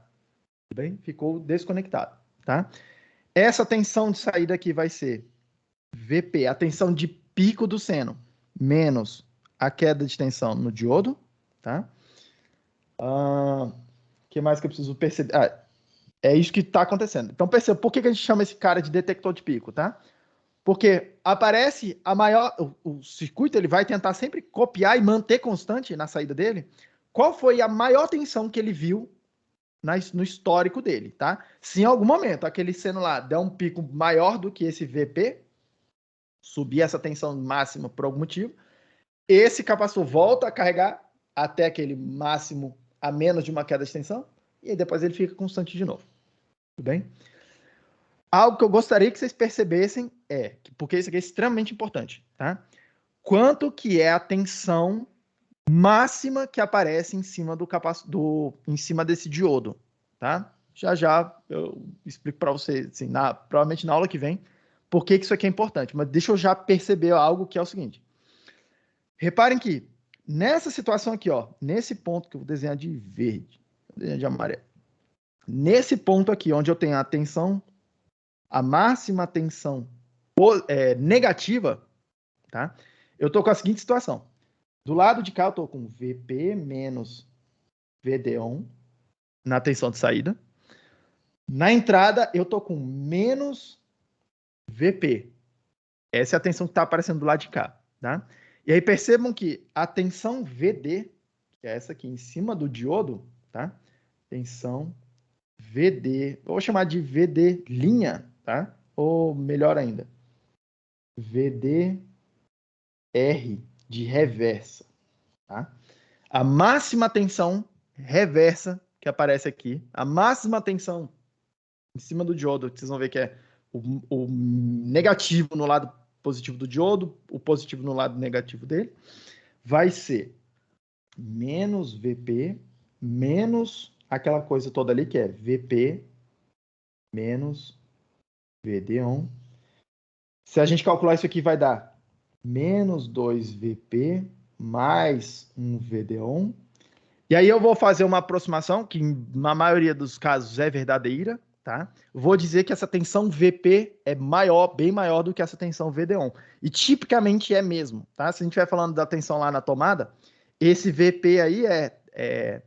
Tudo bem? Ficou desconectado, tá? Essa tensão de saída aqui vai ser VP, a tensão de pico do seno. menos a queda de tensão no diodo, tá? O que mais que eu preciso perceber? É isso que está acontecendo. Então, perceba, por que a gente chama esse cara de detector de pico, tá? Porque aparece a maior... O circuito ele vai tentar sempre copiar e manter constante na saída dele qual foi a maior tensão que ele viu no histórico dele, tá? Se em algum momento aquele seno lá der um pico maior do que esse VP, subir essa tensão máxima por algum motivo, esse capacitor volta a carregar até aquele máximo a menos de uma queda de tensão, e aí depois ele fica constante de novo. Tudo bem? Algo que eu gostaria que vocês percebessem porque isso aqui é extremamente importante, tá? Quanto que é a tensão máxima que aparece em cima em cima desse diodo, tá? Já eu explico para vocês, assim, provavelmente na aula que vem, por que isso aqui é importante. Mas deixa eu já perceber algo que é o seguinte. Reparem que nessa situação aqui, ó, nesse ponto que eu vou desenhar de verde, vou desenhar de amarelo, nesse ponto aqui, onde eu tenho a tensão, a máxima tensão negativa, tá? Eu tô com a seguinte situação. Do lado de cá, eu tô com VP menos VD1 na tensão de saída. Na entrada, eu tô com menos VP. Essa é a tensão que está aparecendo do lado de cá, tá? E aí percebam que a tensão VD, que é essa aqui em cima do diodo, tá? Tensão VD, vou chamar de VD linha, tá? Ou melhor ainda, VDR de reversa, tá? A máxima tensão reversa que aparece aqui, a máxima tensão em cima do diodo, vocês vão ver que é o negativo no lado positivo do diodo, o positivo no lado negativo dele, vai ser menos VP, menos aquela coisa toda ali que é VP menos VD1. Se a gente calcular isso aqui, vai dar menos 2VP mais 1 VD1. E aí eu vou fazer uma aproximação, que na maioria dos casos é verdadeira, tá? Vou dizer que essa tensão VP é maior, bem maior do que essa tensão VD1. E tipicamente é mesmo, tá? Se a gente estiver falando da tensão lá na tomada, esse VP aí é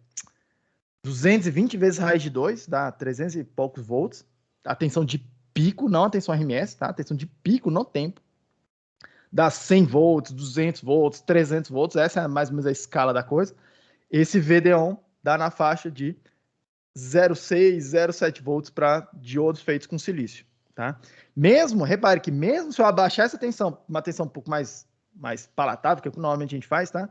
220 vezes raiz de 2, dá 300 e poucos volts. A tensão de pico, não a tensão RMS, tá? A tensão de pico no tempo. Dá 100 volts, 200 volts, 300 volts. Essa é mais ou menos a escala da coisa. Esse VD1 dá na faixa de 0,6, 0,7 volts para diodos feitos com silício, tá? Repare que mesmo se eu abaixar essa tensão, uma tensão um pouco mais palatável, que é o que normalmente a gente faz, tá?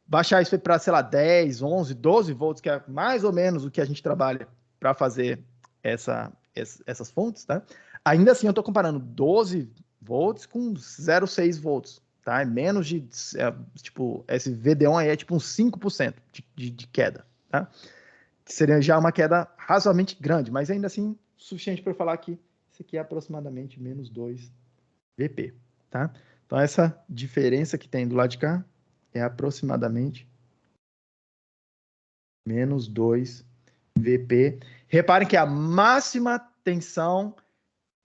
Baixar isso para, sei lá, 10, 11, 12 volts, que é mais ou menos o que a gente trabalha para fazer essas fontes, tá? Ainda assim, eu estou comparando 12 volts com 0,6 volts, tá? É menos de, tipo, esse VD1 aí é tipo uns 5% de queda, tá? Que seria já uma queda razoavelmente grande, mas ainda assim, suficiente para eu falar que isso aqui é aproximadamente menos 2 VP, tá? Então, essa diferença que tem do lado de cá é aproximadamente menos 2 VP. Reparem que a máxima tensão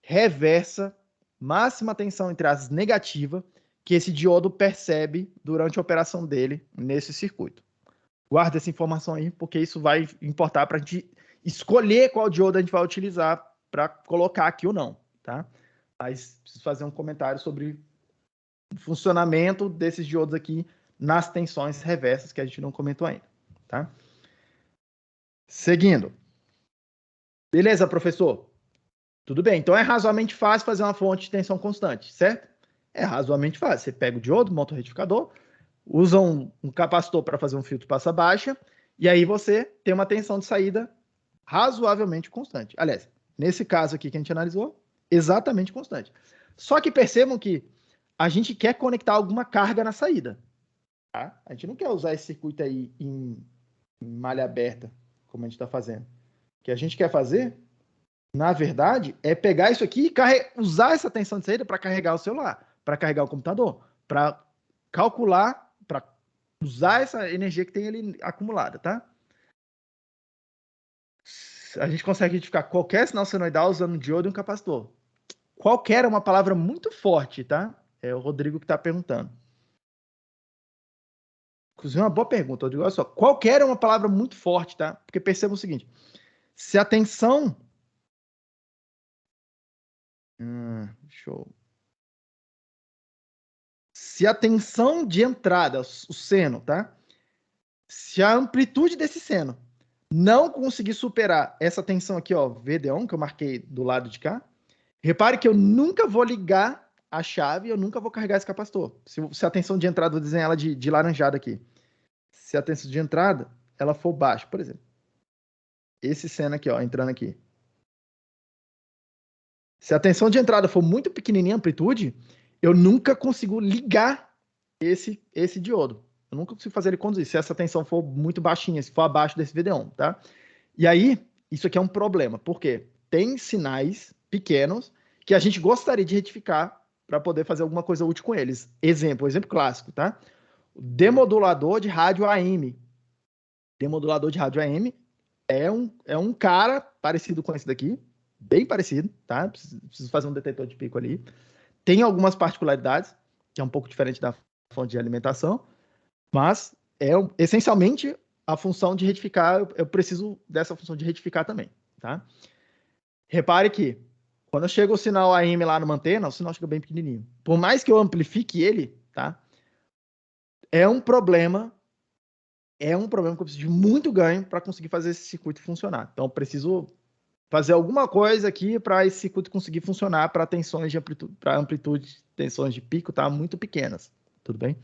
reversa, máxima tensão entre as negativas, que esse diodo percebe durante a operação dele nesse circuito. Guarda essa informação aí, porque isso vai importar para a gente escolher qual diodo a gente vai utilizar para colocar aqui ou não, tá? Mas preciso fazer um comentário sobre o funcionamento desses diodos aqui nas tensões reversas, que a gente não comentou ainda, tá? Seguindo. Beleza, professor? Tudo bem. Então é razoavelmente fácil fazer uma fonte de tensão constante, certo? É razoavelmente fácil. Você pega o diodo, monta o retificador, usa um capacitor para fazer um filtro passa baixa, e aí você tem uma tensão de saída razoavelmente constante. Aliás, nesse caso aqui que a gente analisou, exatamente constante. Só que percebam que a gente quer conectar alguma carga na saída. Tá? A gente não quer usar esse circuito aí em malha aberta, como a gente está fazendo. O que a gente quer fazer, na verdade, é pegar isso aqui e usar essa tensão de saída para carregar o celular, para carregar o computador, para calcular, para usar essa energia que tem ali acumulada, tá? A gente consegue identificar qualquer sinal senoidal usando um diodo e um capacitor. Qualquer é uma palavra muito forte, tá? É o Rodrigo que está perguntando. Inclusive, uma boa pergunta. Eu digo, olha só, qualquer é uma palavra muito forte, tá? Porque perceba o seguinte, se a tensão... deixa eu... Se a tensão de entrada, o seno, tá? Se a amplitude desse seno não conseguir superar essa tensão aqui, ó, VD1, que eu marquei do lado de cá, repare que eu nunca vou ligar a chave, eu nunca vou carregar esse capacitor. Se a tensão de entrada, vou desenhar ela de laranjada aqui. Se a tensão de entrada, ela for baixa, por exemplo. Esse seno aqui, ó, entrando aqui. Se a tensão de entrada for muito pequenininha, a amplitude, eu nunca consigo ligar esse diodo. Eu nunca consigo fazer ele conduzir, se essa tensão for muito baixinha, se for abaixo desse VD1, tá? E aí, isso aqui é um problema, porque tem sinais pequenos que a gente gostaria de retificar para poder fazer alguma coisa útil com eles. Exemplo clássico, tá? O demodulador de rádio AM. Demodulador de rádio AM é um cara parecido com esse daqui, bem parecido, tá? Preciso fazer um detetor de pico ali. Tem algumas particularidades, que é um pouco diferente da fonte de alimentação, mas é essencialmente a função de retificar, eu preciso dessa função de retificar também, tá? Repare que quando chega o sinal AM lá numa antena, o sinal fica bem pequenininho. Por mais que eu amplifique ele, tá? É um problema que eu preciso de muito ganho para conseguir fazer esse circuito funcionar. Então, eu preciso fazer alguma coisa aqui para esse circuito conseguir funcionar para tensões de amplitude, para amplitude, tensões de pico, tá? Muito pequenas, tudo bem?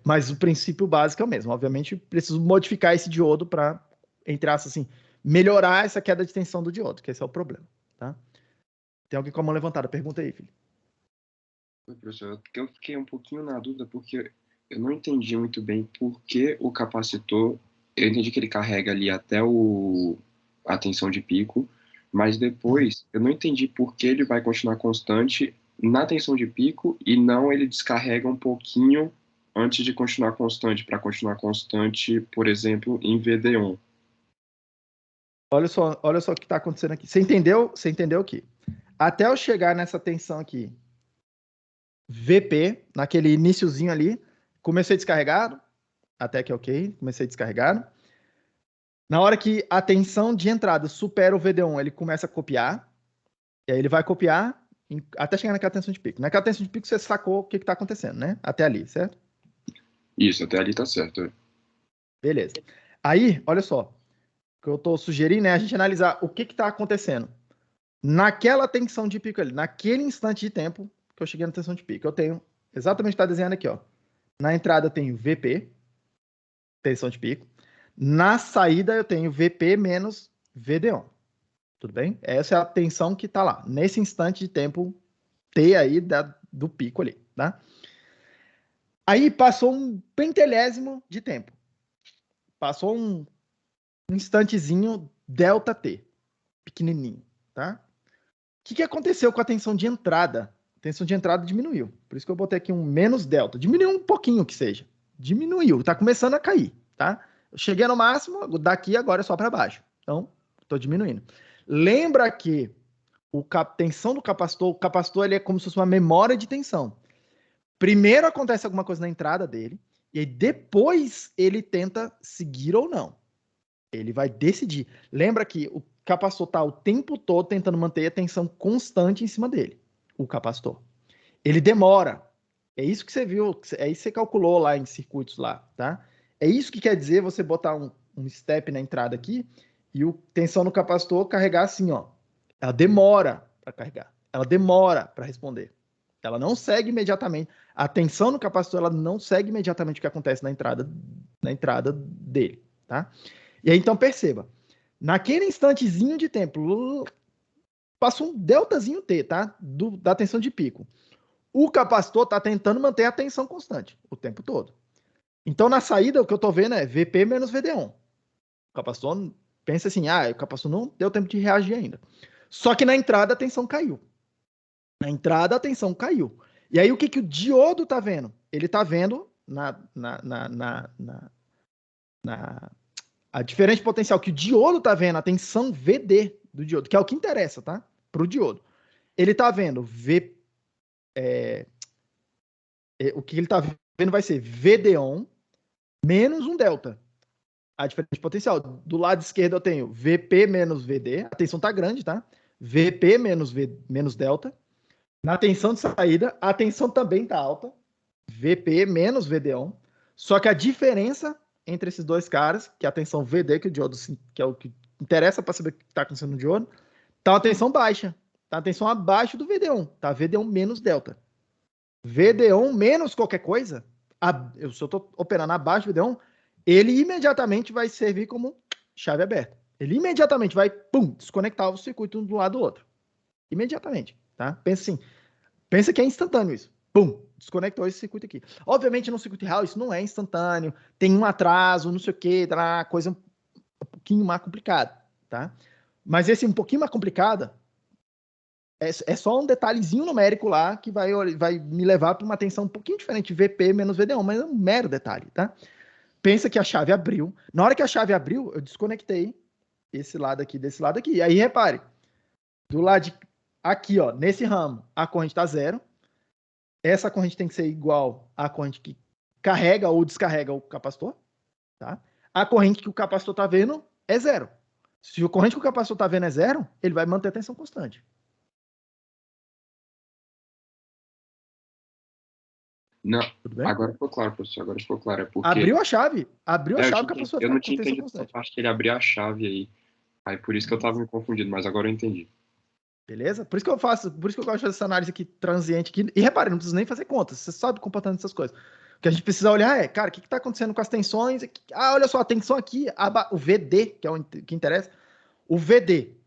Mas o princípio básico é o mesmo. Obviamente, preciso modificar esse diodo para, entre aspas, assim, melhorar essa queda de tensão do diodo, que esse é o problema, tá? Tem alguém com a mão levantada? Pergunta aí, filho. Oi, professor, eu fiquei um pouquinho na dúvida porque eu não entendi muito bem por que o capacitor, eu entendi que ele carrega ali até a tensão de pico, mas depois eu não entendi por que ele vai continuar constante na tensão de pico e não ele descarrega um pouquinho antes de continuar constante, para continuar constante, por exemplo, em VD1. Olha só o que está acontecendo aqui. Você entendeu? Você entendeu aqui? Até eu chegar nessa tensão aqui, VP, naquele iniciozinho ali, comecei descarregado, até que ok, comecei descarregado. Na hora que a tensão de entrada supera o VD1, ele começa a copiar, e aí ele vai copiar até chegar naquela tensão de pico. Naquela tensão de pico você sacou o que está acontecendo, né? Até ali, certo? Isso, até ali tá certo. Beleza. Aí, olha só, o que eu estou sugerindo é a gente analisar o que está acontecendo. Naquela tensão de pico ali, naquele instante de tempo que eu cheguei na tensão de pico, eu tenho exatamente o que está desenhando aqui, ó. Na entrada eu tenho VP, tensão de pico. Na saída eu tenho VP menos VD1. Tudo bem? Essa é a tensão que está lá, nesse instante de tempo T aí do pico ali, tá? Aí passou um pentelésimo de tempo. Passou um instantezinho delta T, pequenininho, tá? O que aconteceu com a tensão de entrada? A tensão de entrada diminuiu. Por isso que eu botei aqui um menos delta. Diminuiu um pouquinho que seja. Diminuiu. Tá começando a cair, tá? Eu cheguei no máximo, daqui agora é só para baixo. Então, tô diminuindo. Lembra que tensão do capacitor, o capacitor ele é como se fosse uma memória de tensão. Primeiro acontece alguma coisa na entrada dele, e aí depois ele tenta seguir ou não. Ele vai decidir. Lembra que o capacitor está o tempo todo tentando manter a tensão constante em cima dele. O capacitor. Ele demora. É isso que você viu, é isso que você calculou lá em circuitos lá, tá? É isso que quer dizer você botar um step na entrada aqui e a tensão no capacitor carregar assim, ó. Ela demora para carregar. Ela demora para responder. Ela não segue imediatamente. A tensão no capacitor ela não segue imediatamente o que acontece na entrada dele, tá? E aí, então, perceba. Naquele instantezinho de tempo, passou um deltazinho T, tá? Da tensão de pico. O capacitor está tentando manter a tensão constante o tempo todo. Então, na saída, o que eu estou vendo é VP menos VD1. O capacitor pensa assim, o capacitor não deu tempo de reagir ainda. Só que na entrada a tensão caiu. Na entrada a tensão caiu. E aí, o que o diodo está vendo? Ele está vendo a diferente potencial que o diodo está vendo, a tensão VD do diodo, que é o que interessa, tá? Para o diodo. Ele está vendo o que ele está vendo vai ser VD-on menos um delta. A diferença de potencial. Do lado esquerdo eu tenho VP menos VD. A tensão tá grande, tá? VP menos delta. Na tensão de saída, a tensão também tá alta. VP menos VD1. Só que a diferença entre esses dois caras, que é a tensão VD, que o diodo, que é o que interessa para saber o que está acontecendo no diodo, tá uma tensão baixa. Tá uma tensão abaixo do VD1. Tá VD1 menos delta. VD1 menos qualquer coisa, se eu estou operando abaixo do VD1, ele imediatamente vai servir como chave aberta. Ele imediatamente vai, desconectar o circuito um do lado do outro. Imediatamente, tá? Pensa que é instantâneo isso. Desconectou esse circuito aqui. Obviamente, no circuito real, isso não é instantâneo, tem um atraso, não sei o quê, coisa um pouquinho mais complicada, tá? Mas esse um pouquinho mais complicada é só um detalhezinho numérico lá que vai me levar para uma tensão um pouquinho diferente de VP menos VD1, mas é um mero detalhe, tá? Pensa que a chave abriu. Na hora que a chave abriu, eu desconectei esse lado aqui desse lado aqui. E aí, repare, do lado aqui, ó, nesse ramo, a corrente está zero. Essa corrente tem que ser igual à corrente que carrega ou descarrega o capacitor, tá? A corrente que o capacitor está vendo é zero. Se a corrente que o capacitor está vendo é zero, ele vai manter a tensão constante. Não, agora ficou claro, professor. Agora ficou claro. É porque... Abriu a chave, o capacitor. Eu não tinha entendido essa parte que ele abriu a chave aí. Aí por isso que eu estava me confundindo, mas agora eu entendi. Beleza? Por isso que eu gosto de fazer essa análise aqui transiente aqui. E repare, não precisa nem fazer contas. Você sabe o comportamento dessas coisas. O que a gente precisa olhar é, cara, o que está acontecendo com as tensões? Olha só, a tensão aqui, o VD, que é o que interessa. O VD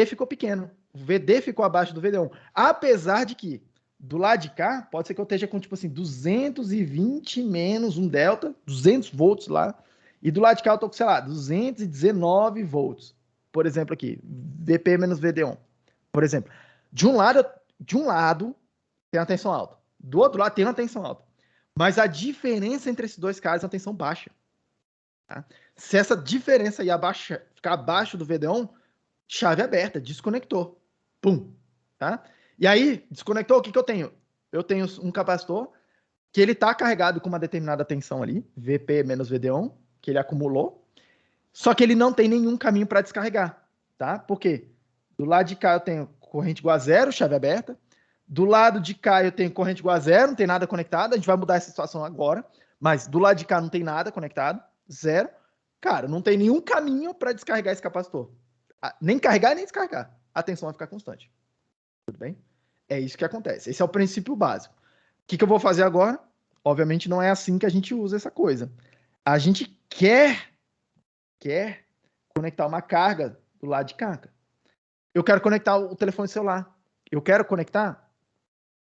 ficou pequeno. O VD ficou abaixo do VD1. Apesar de que, do lado de cá, pode ser que eu esteja com, tipo assim, 220 menos um delta, 200 volts lá. E do lado de cá eu tô com, sei lá, 219 volts. Por exemplo aqui, VP menos VD1. Por exemplo, de um lado tem uma tensão alta. Do outro lado tem uma tensão alta. Mas a diferença entre esses dois caras é uma tensão baixa. Tá? Se essa diferença aí ficar abaixo do VD1, chave aberta, desconectou. Tá? E aí, desconectou, o que eu tenho? Eu tenho um capacitor que ele está carregado com uma determinada tensão ali, VP menos VD1, que ele acumulou, só que ele não tem nenhum caminho para descarregar. Tá? Por quê? Do lado de cá eu tenho corrente igual a zero, chave aberta. Do lado de cá eu tenho corrente igual a zero, não tem nada conectado. A gente vai mudar essa situação agora. Mas do lado de cá não tem nada conectado, zero. Cara, não tem nenhum caminho para descarregar esse capacitor. Nem carregar, nem descarregar. A tensão vai ficar constante. Tudo bem? É isso que acontece. Esse é o princípio básico. O que eu vou fazer agora? Obviamente não é assim que a gente usa essa coisa. A gente quer conectar uma carga do lado de cá. Eu quero conectar o telefone celular. Eu quero conectar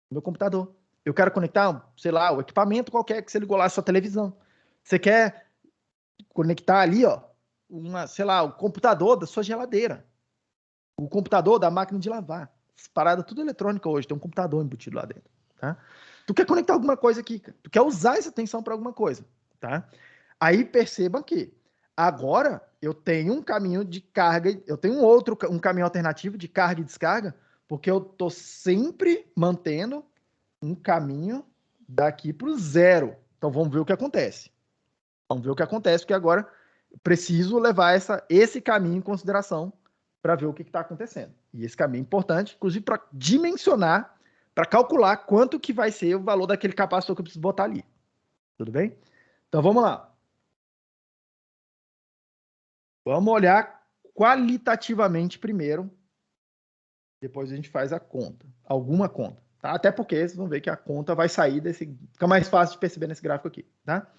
o meu computador. Eu quero conectar, sei lá, o equipamento qualquer que você ligou lá, a sua televisão. Você quer conectar ali, ó, sei lá, o computador da sua geladeira. O computador da máquina de lavar. As paradas tudo eletrônica hoje, tem um computador embutido lá dentro, tá? Tu quer conectar alguma coisa aqui, tu quer usar essa tensão para alguma coisa, tá? Aí perceba que agora eu tenho um caminho de carga, eu tenho um caminho alternativo de carga e descarga, porque eu tô sempre mantendo um caminho daqui para o zero. Então vamos ver o que acontece. Vamos ver o que acontece, porque agora eu preciso levar esse caminho em consideração para ver o que está acontecendo. E esse caminho é importante, inclusive para dimensionar, para calcular quanto que vai ser o valor daquele capacitor que eu preciso botar ali. Tudo bem? Então vamos lá. Vamos olhar qualitativamente primeiro, depois a gente faz a conta, alguma conta, tá? Até porque vocês vão ver que a conta vai sair fica mais fácil de perceber nesse gráfico aqui, tá?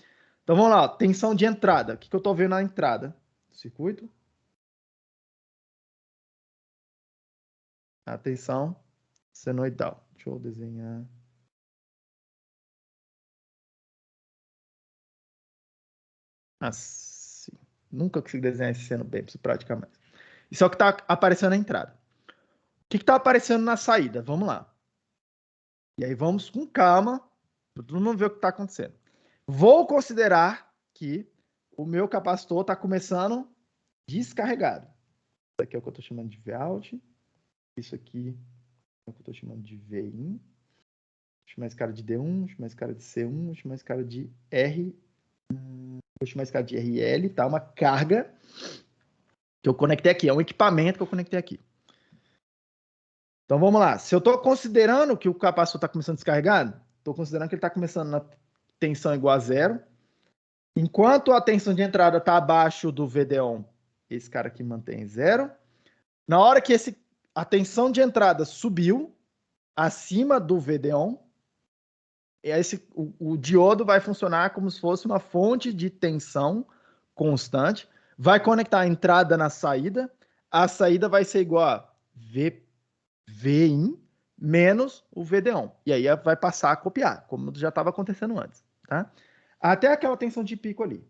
Então vamos lá, tensão de entrada. O que eu estou vendo na entrada do circuito? A tensão senoidal. Deixa eu desenhar. Assim. Nunca consigo desenhar esse seno bem, preciso praticar mais. Isso é o que está aparecendo na entrada. O que está aparecendo na saída? Vamos lá. E aí vamos com calma, para todo mundo ver o que está acontecendo. Vou considerar que o meu capacitor está começando descarregado. Isso aqui é o que eu estou chamando de Vout. Isso aqui é o que eu estou chamando de Vin. Deixa mais cara de D1, deixa mais cara de C1, deixa mais cara de R Vou chamar esse cara de RL, tá? Uma carga que eu conectei aqui. É um equipamento que eu conectei aqui. Então, vamos lá. Se eu estou considerando que o capacitor está começando descarregado, estou considerando que ele está começando na tensão igual a 0. Enquanto a tensão de entrada está abaixo do VD1, esse cara aqui mantém 0. Na hora que a tensão de entrada subiu acima do VD1, o diodo vai funcionar como se fosse uma fonte de tensão constante, vai conectar a entrada na saída, a saída vai ser igual a Vin menos o VD1. E aí vai passar a copiar, como já estava acontecendo antes, tá? Até aquela tensão de pico ali.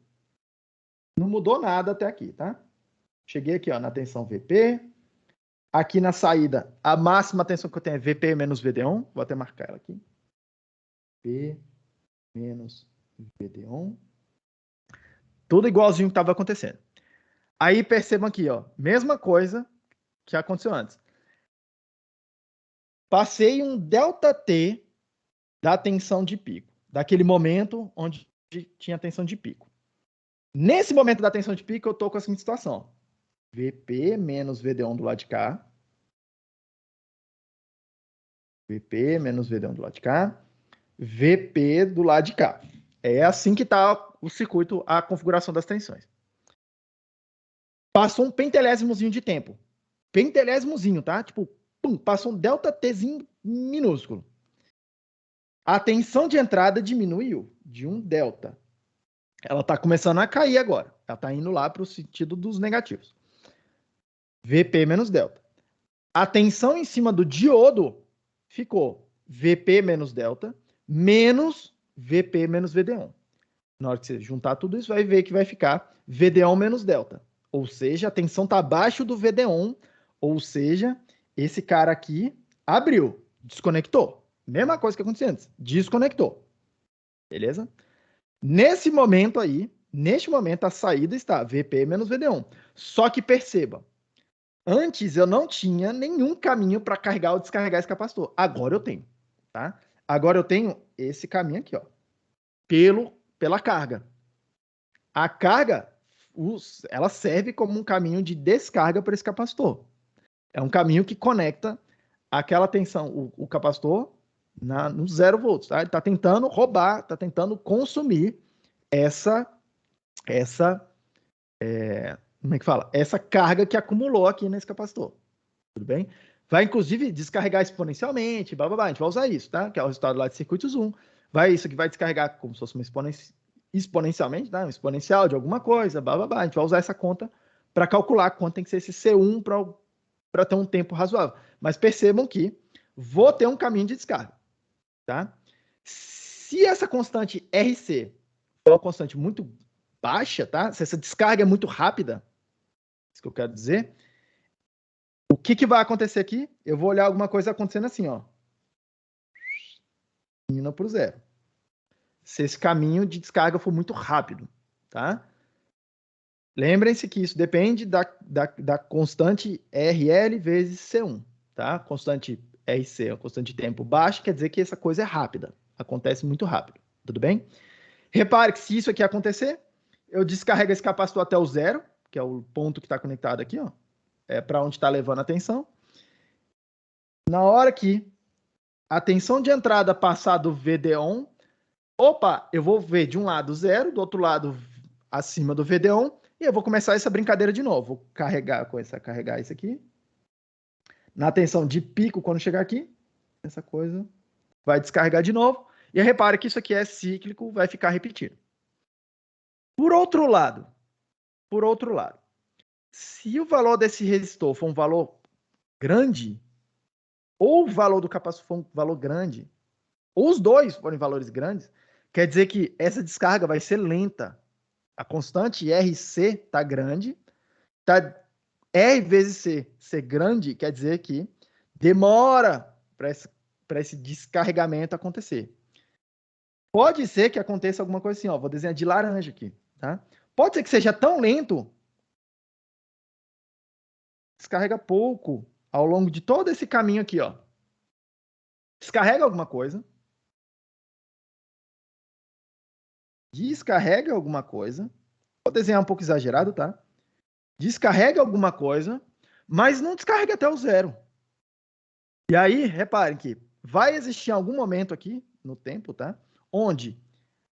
Não mudou nada até aqui, tá? Cheguei aqui, ó, na tensão VP. Aqui na saída, a máxima tensão que eu tenho é VP menos VD1. Vou até marcar ela aqui. P menos VD1. Tudo igualzinho que estava acontecendo. Aí percebam aqui, ó, mesma coisa que aconteceu antes. Passei um ΔT da tensão de pico, daquele momento onde tinha tensão de pico. Nesse momento da tensão de pico, eu estou com a seguinte situação. VP menos VD1 do lado de cá. VP menos VD1 do lado de cá. VP do lado de cá. É assim que está o circuito, a configuração das tensões. Passou um pentelésimozinho de tempo. Pentelésimozinho, tá? Tipo, pum, passou um ΔTzinho minúsculo. A tensão de entrada diminuiu de um delta. Ela está começando a cair agora. Ela está indo lá para o sentido dos negativos. VP menos delta. A tensão em cima do diodo ficou VP menos delta menos VP menos VD1. Na hora que você juntar tudo isso, vai ver que vai ficar VD1 menos delta. Ou seja, a tensão está abaixo do VD1. Ou seja, esse cara aqui abriu, desconectou. Mesma coisa que aconteceu antes. Desconectou. Beleza? Nesse momento aí, neste momento, a saída está VP menos VD1. Só que perceba, antes eu não tinha nenhum caminho para carregar ou descarregar esse capacitor. Agora eu tenho, tá? Agora eu tenho esse caminho aqui, ó, pela carga. A carga, ela serve como um caminho de descarga para esse capacitor. É um caminho que conecta aquela tensão, o capacitor no 0 volts, tá? Ele está tentando roubar, está tentando consumir como é que fala? Essa carga que acumulou aqui nesse capacitor. Tudo bem? Vai, inclusive, descarregar exponencialmente, blá, blá, blá. A gente vai usar isso, tá? Que é o resultado lá de circuito zoom. Isso aqui vai descarregar como se fosse uma exponencialmente, tá? Um exponencial de alguma coisa, blá, blá, blá. A gente vai usar essa conta para calcular quanto tem que ser esse C1 para ter um tempo razoável. Mas percebam que vou ter um caminho de descarga, tá? Se essa constante RC for uma constante muito baixa, tá? Se essa descarga é muito rápida, isso que eu quero dizer, o que vai acontecer aqui? Eu vou olhar alguma coisa acontecendo assim, ó. Indo para o 0. Se esse caminho de descarga for muito rápido, tá? Lembrem-se que isso depende da constante RL vezes C1, tá? Constante RC, a constante de tempo baixa, quer dizer que essa coisa é rápida. Acontece muito rápido, tudo bem? Repare que se isso aqui acontecer, eu descarrego esse capacitor até o 0, que é o ponto que está conectado aqui, ó. É para onde está levando a tensão. Na hora que a tensão de entrada passar do VD1, opa, eu vou ver de um lado 0, do outro lado acima do VD1, e eu vou começar essa brincadeira de novo. Vou começar a carregar isso aqui. Na tensão de pico, quando chegar aqui, essa coisa vai descarregar de novo. E repare que isso aqui é cíclico, vai ficar repetindo. Por outro lado, se o valor desse resistor for um valor grande, ou o valor do capacitor for um valor grande, ou os dois forem valores grandes, quer dizer que essa descarga vai ser lenta. A constante RC está grande, R vezes C ser grande, quer dizer que demora para esse descarregamento acontecer. Pode ser que aconteça alguma coisa assim, ó, vou desenhar de laranja aqui, tá? Pode ser que seja tão lento, descarrega pouco ao longo de todo esse caminho aqui, ó. Descarrega alguma coisa, descarrega alguma coisa. Vou desenhar um pouco exagerado, tá? Descarrega alguma coisa, mas não descarrega até o zero. E aí, reparem que vai existir algum momento aqui no tempo, tá? Onde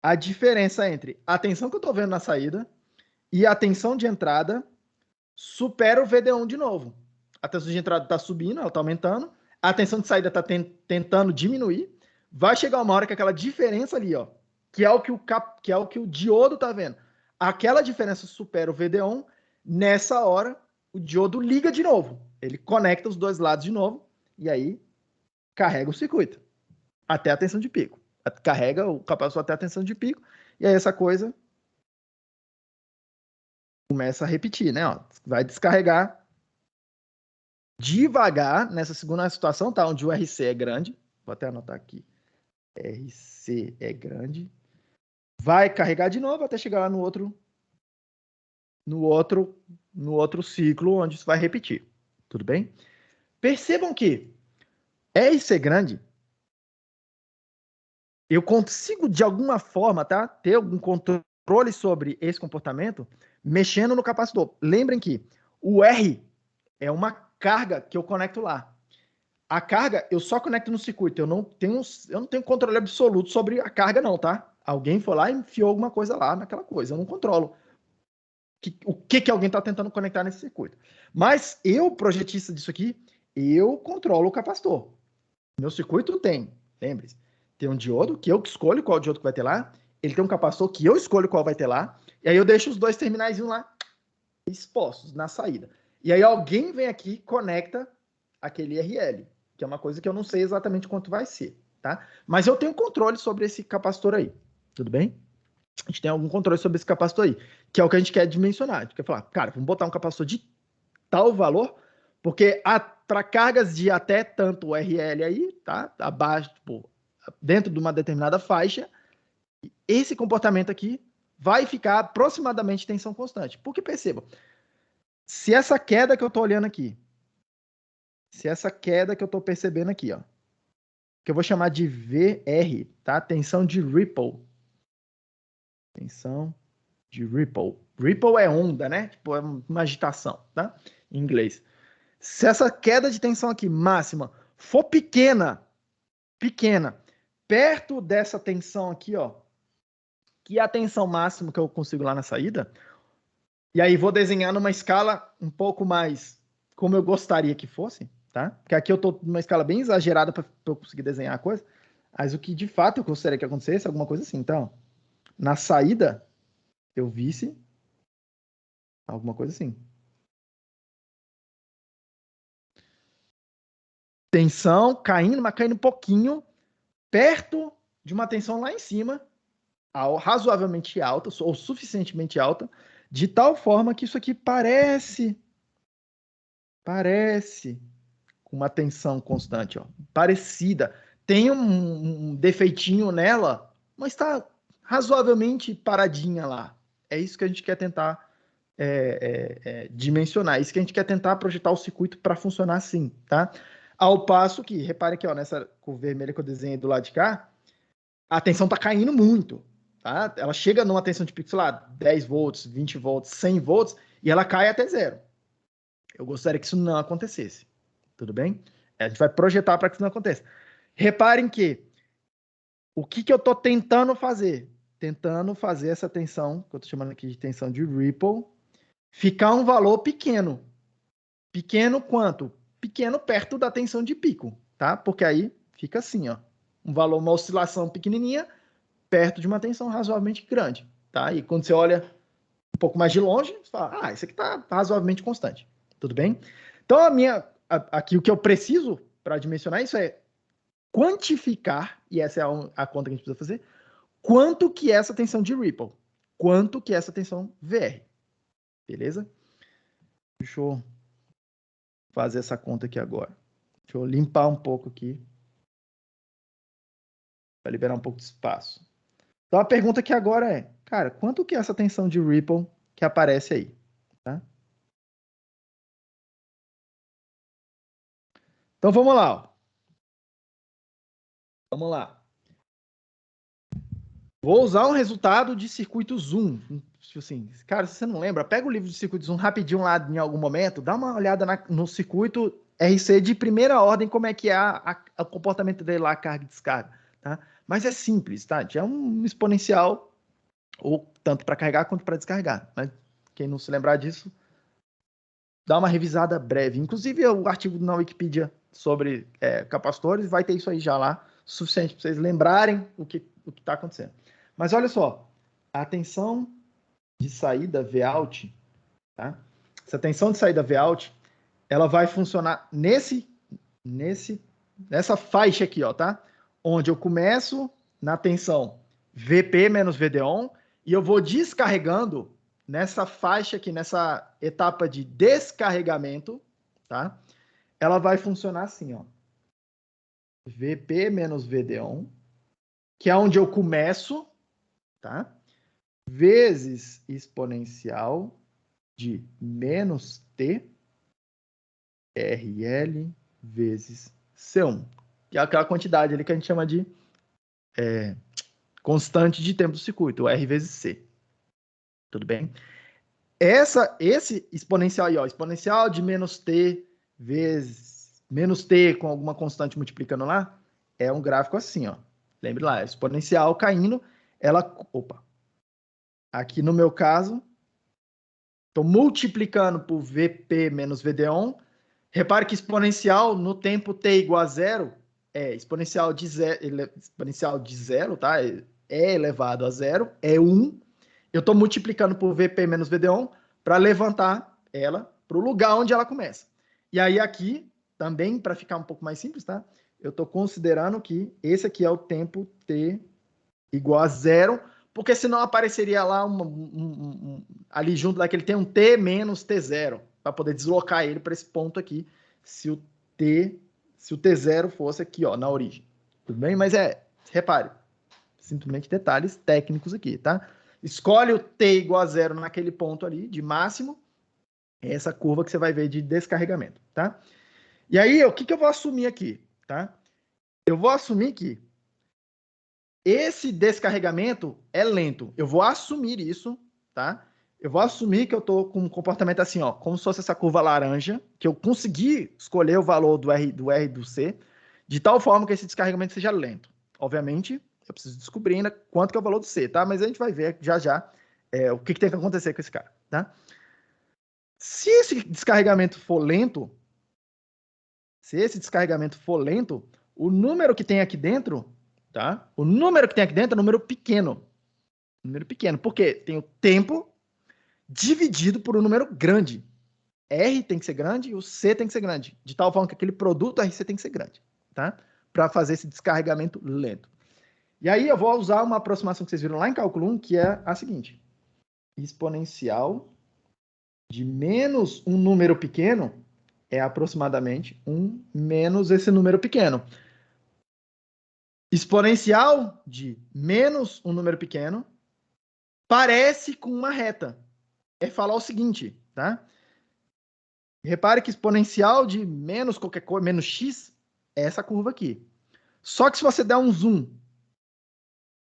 a diferença entre a tensão que eu estou vendo na saída e a tensão de entrada supera o VD1 de novo. A tensão de entrada está subindo, ela está aumentando. A tensão de saída está tentando diminuir. Vai chegar uma hora que aquela diferença ali, ó, que é o que o diodo está vendo. Aquela diferença supera o VD1. Nessa hora, o diodo liga de novo. Ele conecta os dois lados de novo e aí carrega o circuito até a tensão de pico. Carrega o capacitor até a tensão de pico e aí essa coisa começa a repetir, né? Ó, vai descarregar devagar nessa segunda situação, tá? Onde o RC é grande. Vou até anotar aqui. RC é grande. Vai carregar de novo até chegar lá no outro ciclo onde isso vai repetir. Tudo bem? Percebam que RC grande, eu consigo de alguma forma, tá? Ter algum controle sobre esse comportamento mexendo no capacitor. Lembrem que o R é uma carga que eu conecto lá. A carga eu só conecto no circuito. Eu não tenho controle absoluto sobre a carga, não, tá? Alguém foi lá e enfiou alguma coisa lá naquela coisa. Eu não controlo o que alguém está tentando conectar nesse circuito. Mas eu, projetista disso aqui, eu controlo o capacitor. Meu circuito tem, lembre-se, tem um diodo que eu escolho qual diodo que vai ter lá. Ele tem um capacitor que eu escolho qual vai ter lá. E aí eu deixo os dois terminais lá expostos na saída. E aí alguém vem aqui e conecta aquele IRL, que é uma coisa que eu não sei exatamente quanto vai ser, tá? Mas eu tenho controle sobre esse capacitor aí, tudo bem? A gente tem algum controle sobre esse capacitor aí, que é o que a gente quer dimensionar. A gente quer falar, cara, vamos botar um capacitor de tal valor, porque para cargas de até tanto RL aí, tá? Abaixo, tipo, dentro de uma determinada faixa, esse comportamento aqui vai ficar aproximadamente tensão constante. Porque perceba, se essa queda que eu estou olhando aqui, se essa queda que eu estou percebendo aqui, ó, que eu vou chamar de VR, tá? Tensão de ripple. Tensão de ripple. Ripple é onda, né? Tipo, é uma agitação, tá? Em inglês. Se essa queda de tensão aqui, máxima, for pequena, perto dessa tensão aqui, ó, que é a tensão máxima que eu consigo lá na saída, e aí vou desenhar numa escala um pouco mais como eu gostaria que fosse, tá? Porque aqui eu tô numa escala bem exagerada para eu conseguir desenhar a coisa, mas o que de fato eu gostaria que acontecesse, alguma coisa assim. Então, na saída, eu visse alguma coisa assim. Tensão caindo, mas caindo um pouquinho, perto de uma tensão lá em cima, razoavelmente alta, ou suficientemente alta, de tal forma que isso aqui parece com uma tensão constante, ó, parecida. Tem um defeitinho nela, mas está razoavelmente paradinha lá. É isso que a gente quer tentar dimensionar. É isso que a gente quer tentar projetar o circuito para funcionar assim, tá? Ao passo que, reparem aqui, ó, nessa cor vermelha que eu desenhei do lado de cá, a tensão está caindo muito, tá? Ela chega numa tensão de pico, sei lá, 10 volts, 20 volts, 100 volts, e ela cai até zero. Eu gostaria que isso não acontecesse. Tudo bem? A gente vai projetar para que isso não aconteça. Reparem que o que eu estou tentando fazer? Tentando fazer essa tensão, que eu estou chamando aqui de tensão de ripple, ficar um valor pequeno. Pequeno quanto? Pequeno perto da tensão de pico, tá? Porque aí fica assim, ó. Um valor, uma oscilação pequenininha, perto de uma tensão razoavelmente grande, tá? E quando você olha um pouco mais de longe, você fala, isso aqui está razoavelmente constante, tudo bem? Então, aqui o que eu preciso para dimensionar isso é quantificar, e essa é a conta que a gente precisa fazer, quanto que é essa tensão de ripple, quanto que é essa tensão VR, beleza? Deixa eu fazer essa conta aqui agora. Deixa eu limpar um pouco aqui, para liberar um pouco de espaço. Então, a pergunta aqui agora é, cara, quanto que é essa tensão de ripple que aparece aí, tá? Então, vamos lá, ó. Vamos lá. Vou usar um resultado de circuito Zoom. Tipo assim, cara, se você não lembra, pega o livro de circuito Zoom rapidinho lá em algum momento, dá uma olhada no circuito RC de primeira ordem, como é que é o comportamento dele lá, carga e descarga, tá? Mas é simples, tá? É um exponencial, ou tanto para carregar quanto para descarregar. Mas quem não se lembrar disso, dá uma revisada breve. Inclusive, o artigo na Wikipedia sobre capacitores vai ter isso aí já lá, suficiente para vocês lembrarem o que está acontecendo. Mas olha só, a tensão de saída Vout, tá? Essa tensão de saída Vout, ela vai funcionar nessa faixa aqui, ó, tá? Onde eu começo na tensão VP menos VD-ON e eu vou descarregando nessa faixa aqui, nessa etapa de descarregamento, tá? Ela vai funcionar assim, ó. VP menos VD-ON, que é onde eu começo, tá? Vezes exponencial de menos T RL vezes C1, que é aquela quantidade ali que a gente chama de constante de tempo do circuito, R vezes C. Tudo bem? Esse exponencial aí, ó, exponencial de menos T vezes menos T com alguma constante multiplicando lá, é um gráfico assim, ó. Lembre lá, exponencial caindo, opa. Aqui no meu caso, estou multiplicando por VP menos VD-ON. Repare que exponencial no tempo t igual a zero é exponencial de zero, tá? É elevado a zero, é 1. Eu estou multiplicando por VP menos VD-ON para levantar ela para o lugar onde ela começa. E aí aqui, também, para ficar um pouco mais simples, tá? Eu estou considerando que esse aqui é o tempo t igual a zero, porque senão apareceria lá ali junto daquele tem um t menos t0, para poder deslocar ele para esse ponto aqui, se o t0 fosse aqui, ó, na origem. Tudo bem? Mas repare, simplesmente detalhes técnicos aqui, tá? Escolhe o t igual a zero naquele ponto ali, de máximo, é essa curva que você vai ver de descarregamento, tá? E aí, o que eu vou assumir aqui, tá? Eu vou assumir que esse descarregamento é lento. Eu vou assumir isso, tá? Eu vou assumir que eu estou com um comportamento assim, ó, como se fosse essa curva laranja, que eu consegui escolher o valor do R e do C, de tal forma que esse descarregamento seja lento. Obviamente, eu preciso descobrir ainda quanto que é o valor do C, tá? Mas a gente vai ver já já o que tem que acontecer com esse cara, tá? Se esse descarregamento for lento, o número que tem aqui dentro, tá? O número que tem aqui dentro é um número pequeno. Número pequeno. Por quê? Tem o tempo dividido por um número grande. R tem que ser grande e o C tem que ser grande. De tal forma que aquele produto RC tem que ser grande, tá? Para fazer esse descarregamento lento. E aí eu vou usar uma aproximação que vocês viram lá em cálculo 1, que é a seguinte. Exponencial de menos um número pequeno é aproximadamente 1 menos esse número pequeno. Exponencial de menos um número pequeno parece com uma reta. É falar o seguinte, tá? Repare que exponencial de menos qualquer coisa, menos x, é essa curva aqui. Só que se você der um zoom,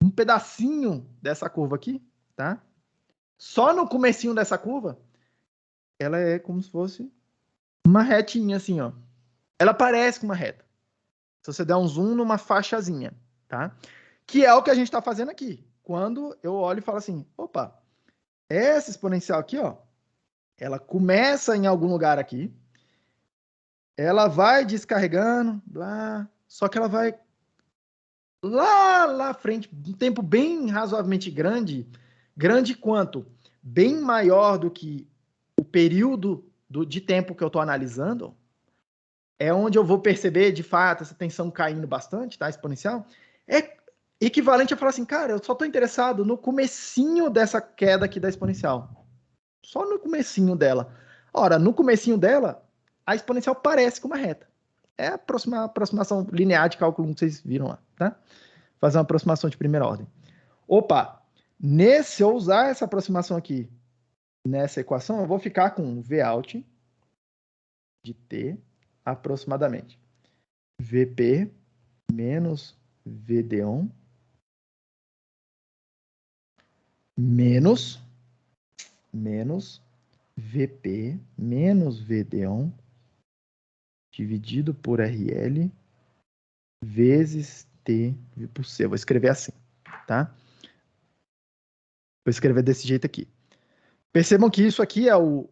um pedacinho dessa curva aqui, tá? Só no comecinho dessa curva, ela é como se fosse uma retinha assim, ó. Ela parece com uma reta. Se você der um zoom numa faixazinha, tá? Que é o que a gente está fazendo aqui. Quando eu olho e falo assim, opa, essa exponencial aqui, ó, ela começa em algum lugar aqui, ela vai descarregando, blá, só que ela vai lá à frente, um tempo bem razoavelmente grande, grande quanto? Bem maior do que o período de tempo que eu estou analisando, é onde eu vou perceber, de fato, essa tensão caindo bastante, tá? Exponencial. É equivalente a falar assim, cara, eu só estou interessado no comecinho dessa queda aqui da exponencial. Só no comecinho dela. Ora, no comecinho dela, a exponencial parece com uma reta. É a aproximação linear de cálculo que vocês viram lá, tá? Fazer uma aproximação de primeira ordem. Opa, se eu usar essa aproximação aqui nessa equação, eu vou ficar com Vout de T aproximadamente VP menos VD-ON menos VP menos VD1 dividido por RL vezes T por C. Eu vou escrever assim, tá? Vou escrever desse jeito aqui. Percebam que isso aqui é o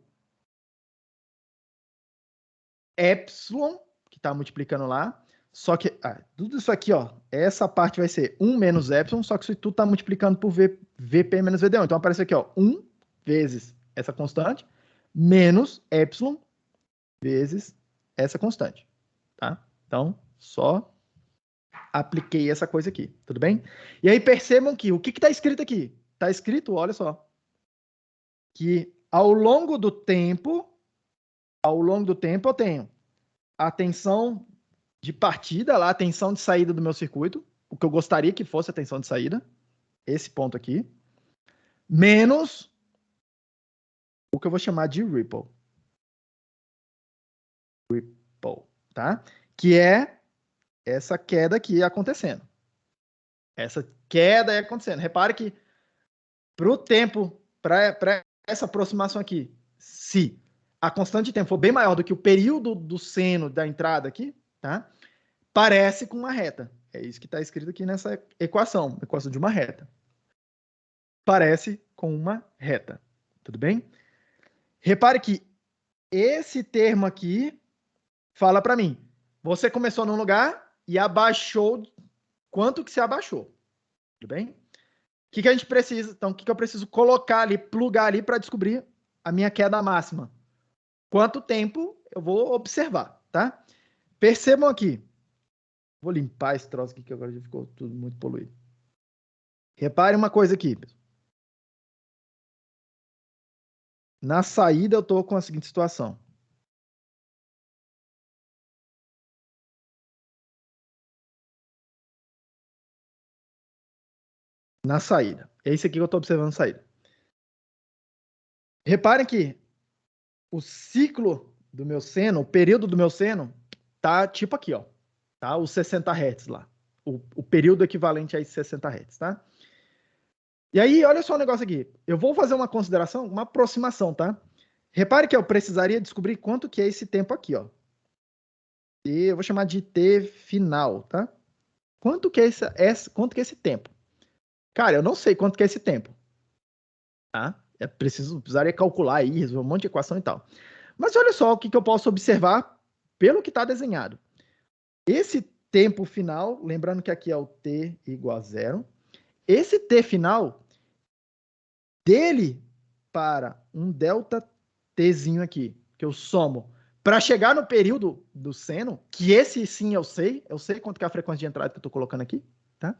epsilon, que está multiplicando lá, só que tudo isso aqui, ó, essa parte vai ser 1 menos epsilon, só que isso tudo está multiplicando por VP menos VD1. Então aparece aqui, ó, 1 vezes essa constante, menos epsilon vezes essa constante, tá? Então, só apliquei essa coisa aqui, tudo bem? E aí percebam que o que está escrito aqui? Está escrito, olha só, que ao longo do tempo eu tenho a tensão de partida, lá, a tensão de saída do meu circuito, o que eu gostaria que fosse a tensão de saída, esse ponto aqui, menos o que eu vou chamar de ripple. Ripple, tá? Que é essa queda aqui acontecendo. Essa queda aí acontecendo. Repare que para o tempo, para essa aproximação aqui, se a constante de tempo for bem maior do que o período do seno da entrada aqui, tá? Parece com uma reta. É isso que está escrito aqui nessa equação de uma reta. Parece com uma reta. Tudo bem? Repare que esse termo aqui fala para mim, você começou num lugar e abaixou quanto que você abaixou. Tudo bem? O que a gente precisa? Então, o que eu preciso colocar ali, plugar ali para descobrir a minha queda máxima? Quanto tempo eu vou observar, tá? Percebam aqui. Vou limpar esse troço aqui que agora já ficou tudo muito poluído. Repare uma coisa aqui, pessoal. Na saída eu estou com a seguinte situação. Na saída. É isso aqui que eu estou observando na saída. Reparem que o ciclo do meu seno, o período do meu seno, tá tipo aqui, ó. Tá? Os 60 Hz lá. O período equivalente a esses 60 Hz, tá? E aí, olha só o negócio aqui. Eu vou fazer uma consideração, uma aproximação, tá? Repare que eu precisaria descobrir quanto que é esse tempo aqui, ó. E eu vou chamar de T final, tá? Quanto que é quanto que é esse tempo? Cara, eu não sei quanto que é esse tempo. Tá? Precisaria calcular aí, resolver um monte de equação e tal. Mas olha só o que eu posso observar pelo que está desenhado. Esse tempo final, lembrando que aqui é o T igual a zero, esse T final, dele para um delta Tzinho aqui, que eu somo, para chegar no período do seno, que esse sim eu sei quanto que é a frequência de entrada que eu estou colocando aqui, tá?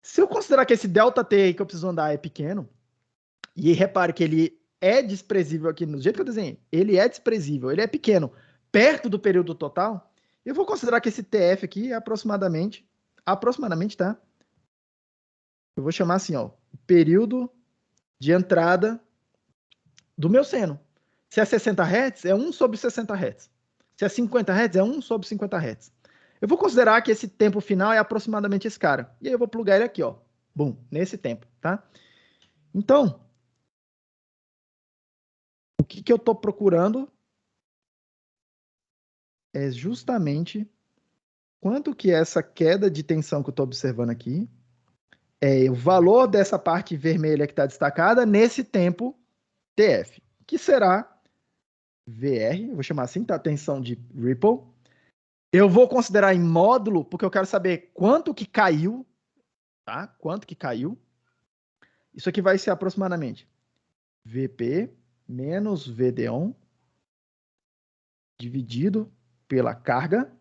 Se eu considerar que esse delta T aí que eu preciso andar é pequeno, e repare que ele é desprezível aqui, no jeito que eu desenhei, ele é desprezível, ele é pequeno, perto do período total, eu vou considerar que esse TF aqui é aproximadamente, tá? Eu vou chamar assim, ó, o período de entrada do meu seno. Se é 60 Hz, é 1 sobre 60 Hz. Se é 50 Hz, é 1 sobre 50 Hz. Eu vou considerar que esse tempo final é aproximadamente esse cara. E aí eu vou plugar ele aqui, ó. Bum, nesse tempo, tá? Então, o que eu estou procurando é justamente quanto que é essa queda de tensão que eu estou observando aqui é o valor dessa parte vermelha que está destacada nesse tempo TF, que será VR, eu vou chamar assim, tá? Tensão de Ripple. Eu vou considerar em módulo, porque eu quero saber quanto que caiu, tá? Quanto que caiu. Isso aqui vai ser aproximadamente VP menos VD1 dividido pela carga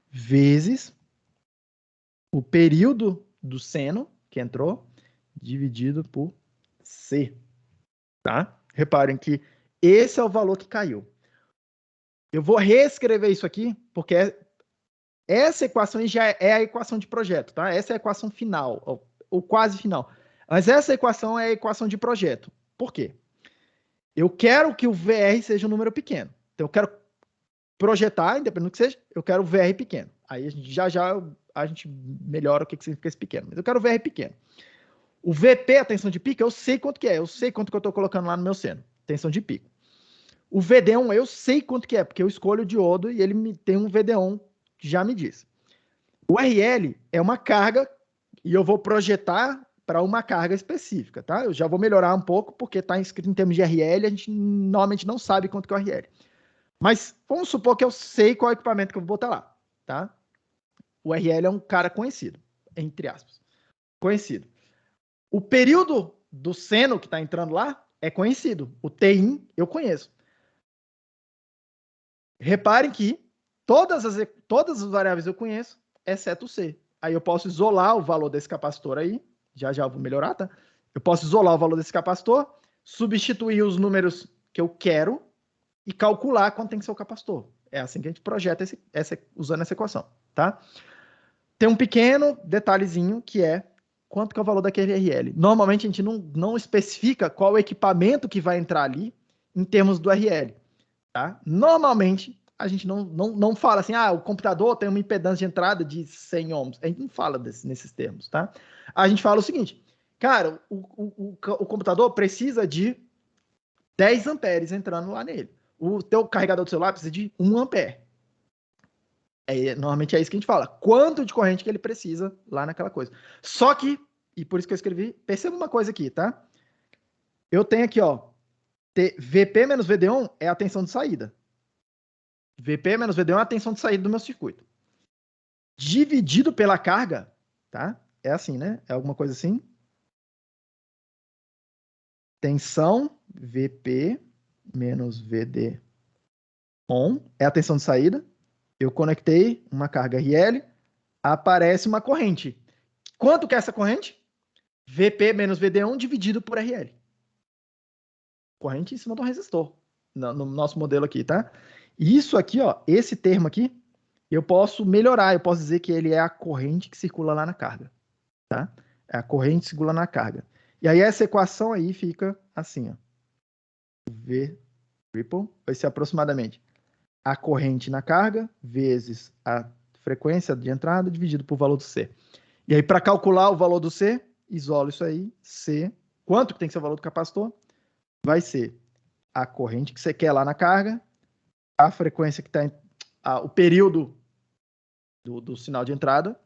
vezes o período do seno que entrou dividido por C, tá? Reparem que esse é o valor que caiu. Eu vou reescrever isso aqui, porque essa equação já é a equação de projeto, tá? Essa é a equação final, ou quase final. Mas essa equação é a equação de projeto. Por quê? Eu quero que o VR seja um número pequeno. Então, eu quero projetar, independente do que seja, eu quero o VR pequeno. Aí, a gente melhora o que significa esse pequeno. Mas eu quero o VR pequeno. O VP, a tensão de pico, eu sei quanto que é. Eu sei quanto que eu estou colocando lá no meu seno. Tensão de pico. O VD1, eu sei quanto que é, porque eu escolho o diodo e ele me tem um VD1 que já me diz. O RL é uma carga e eu vou projetar para uma carga específica, tá? Eu já vou melhorar um pouco, porque está escrito em termos de RL, a gente normalmente não sabe quanto que é o RL. Mas vamos supor que eu sei qual equipamento que eu vou botar lá, tá? O RL é um cara conhecido, entre aspas. Conhecido. O período do seno que está entrando lá é conhecido. O Tin eu conheço. Reparem que todas as variáveis eu conheço, exceto o C. Aí eu posso isolar o valor desse capacitor aí. Já eu vou melhorar, tá? Eu posso isolar o valor desse capacitor, substituir os números que eu quero e calcular quanto tem que ser o capacitor. É assim que a gente projeta usando essa equação, tá? Tem um pequeno detalhezinho que é quanto que é o valor daquele RL. Normalmente a gente não especifica qual equipamento que vai entrar ali em termos do RL, tá? Normalmente a gente não fala assim, o computador tem uma impedância de entrada de 100 ohms. A gente não fala nesses termos, tá? A gente fala o seguinte, cara, o computador precisa de 10 amperes entrando lá nele. O teu carregador do celular precisa de 1 ampere. Normalmente é isso que a gente fala. Quanto de corrente que ele precisa lá naquela coisa. Só que, e por isso que eu escrevi, perceba uma coisa aqui, tá? Eu tenho aqui, ó, VP menos VD1 é a tensão de saída. VP menos VD1 é a tensão de saída do meu circuito. Dividido pela carga, tá? É assim, né? É alguma coisa assim. Tensão VP menos VD on é a tensão de saída. Eu conectei uma carga RL, aparece uma corrente. Quanto que é essa corrente? VP menos VD1 dividido por RL. Corrente em cima do resistor, no nosso modelo aqui, tá? E isso aqui, ó, esse termo aqui, eu posso melhorar, eu posso dizer que ele é a corrente que circula lá na carga, tá? É a corrente que circula na carga. E aí essa equação aí fica assim, ó. V ripple vai ser aproximadamente a corrente na carga vezes a frequência de entrada dividido por valor do C. E aí, para calcular o valor do C, isolo isso aí, C. Quanto que tem que ser o valor do capacitor? Vai ser a corrente que você quer lá na carga, a frequência que está o período do sinal de entrada,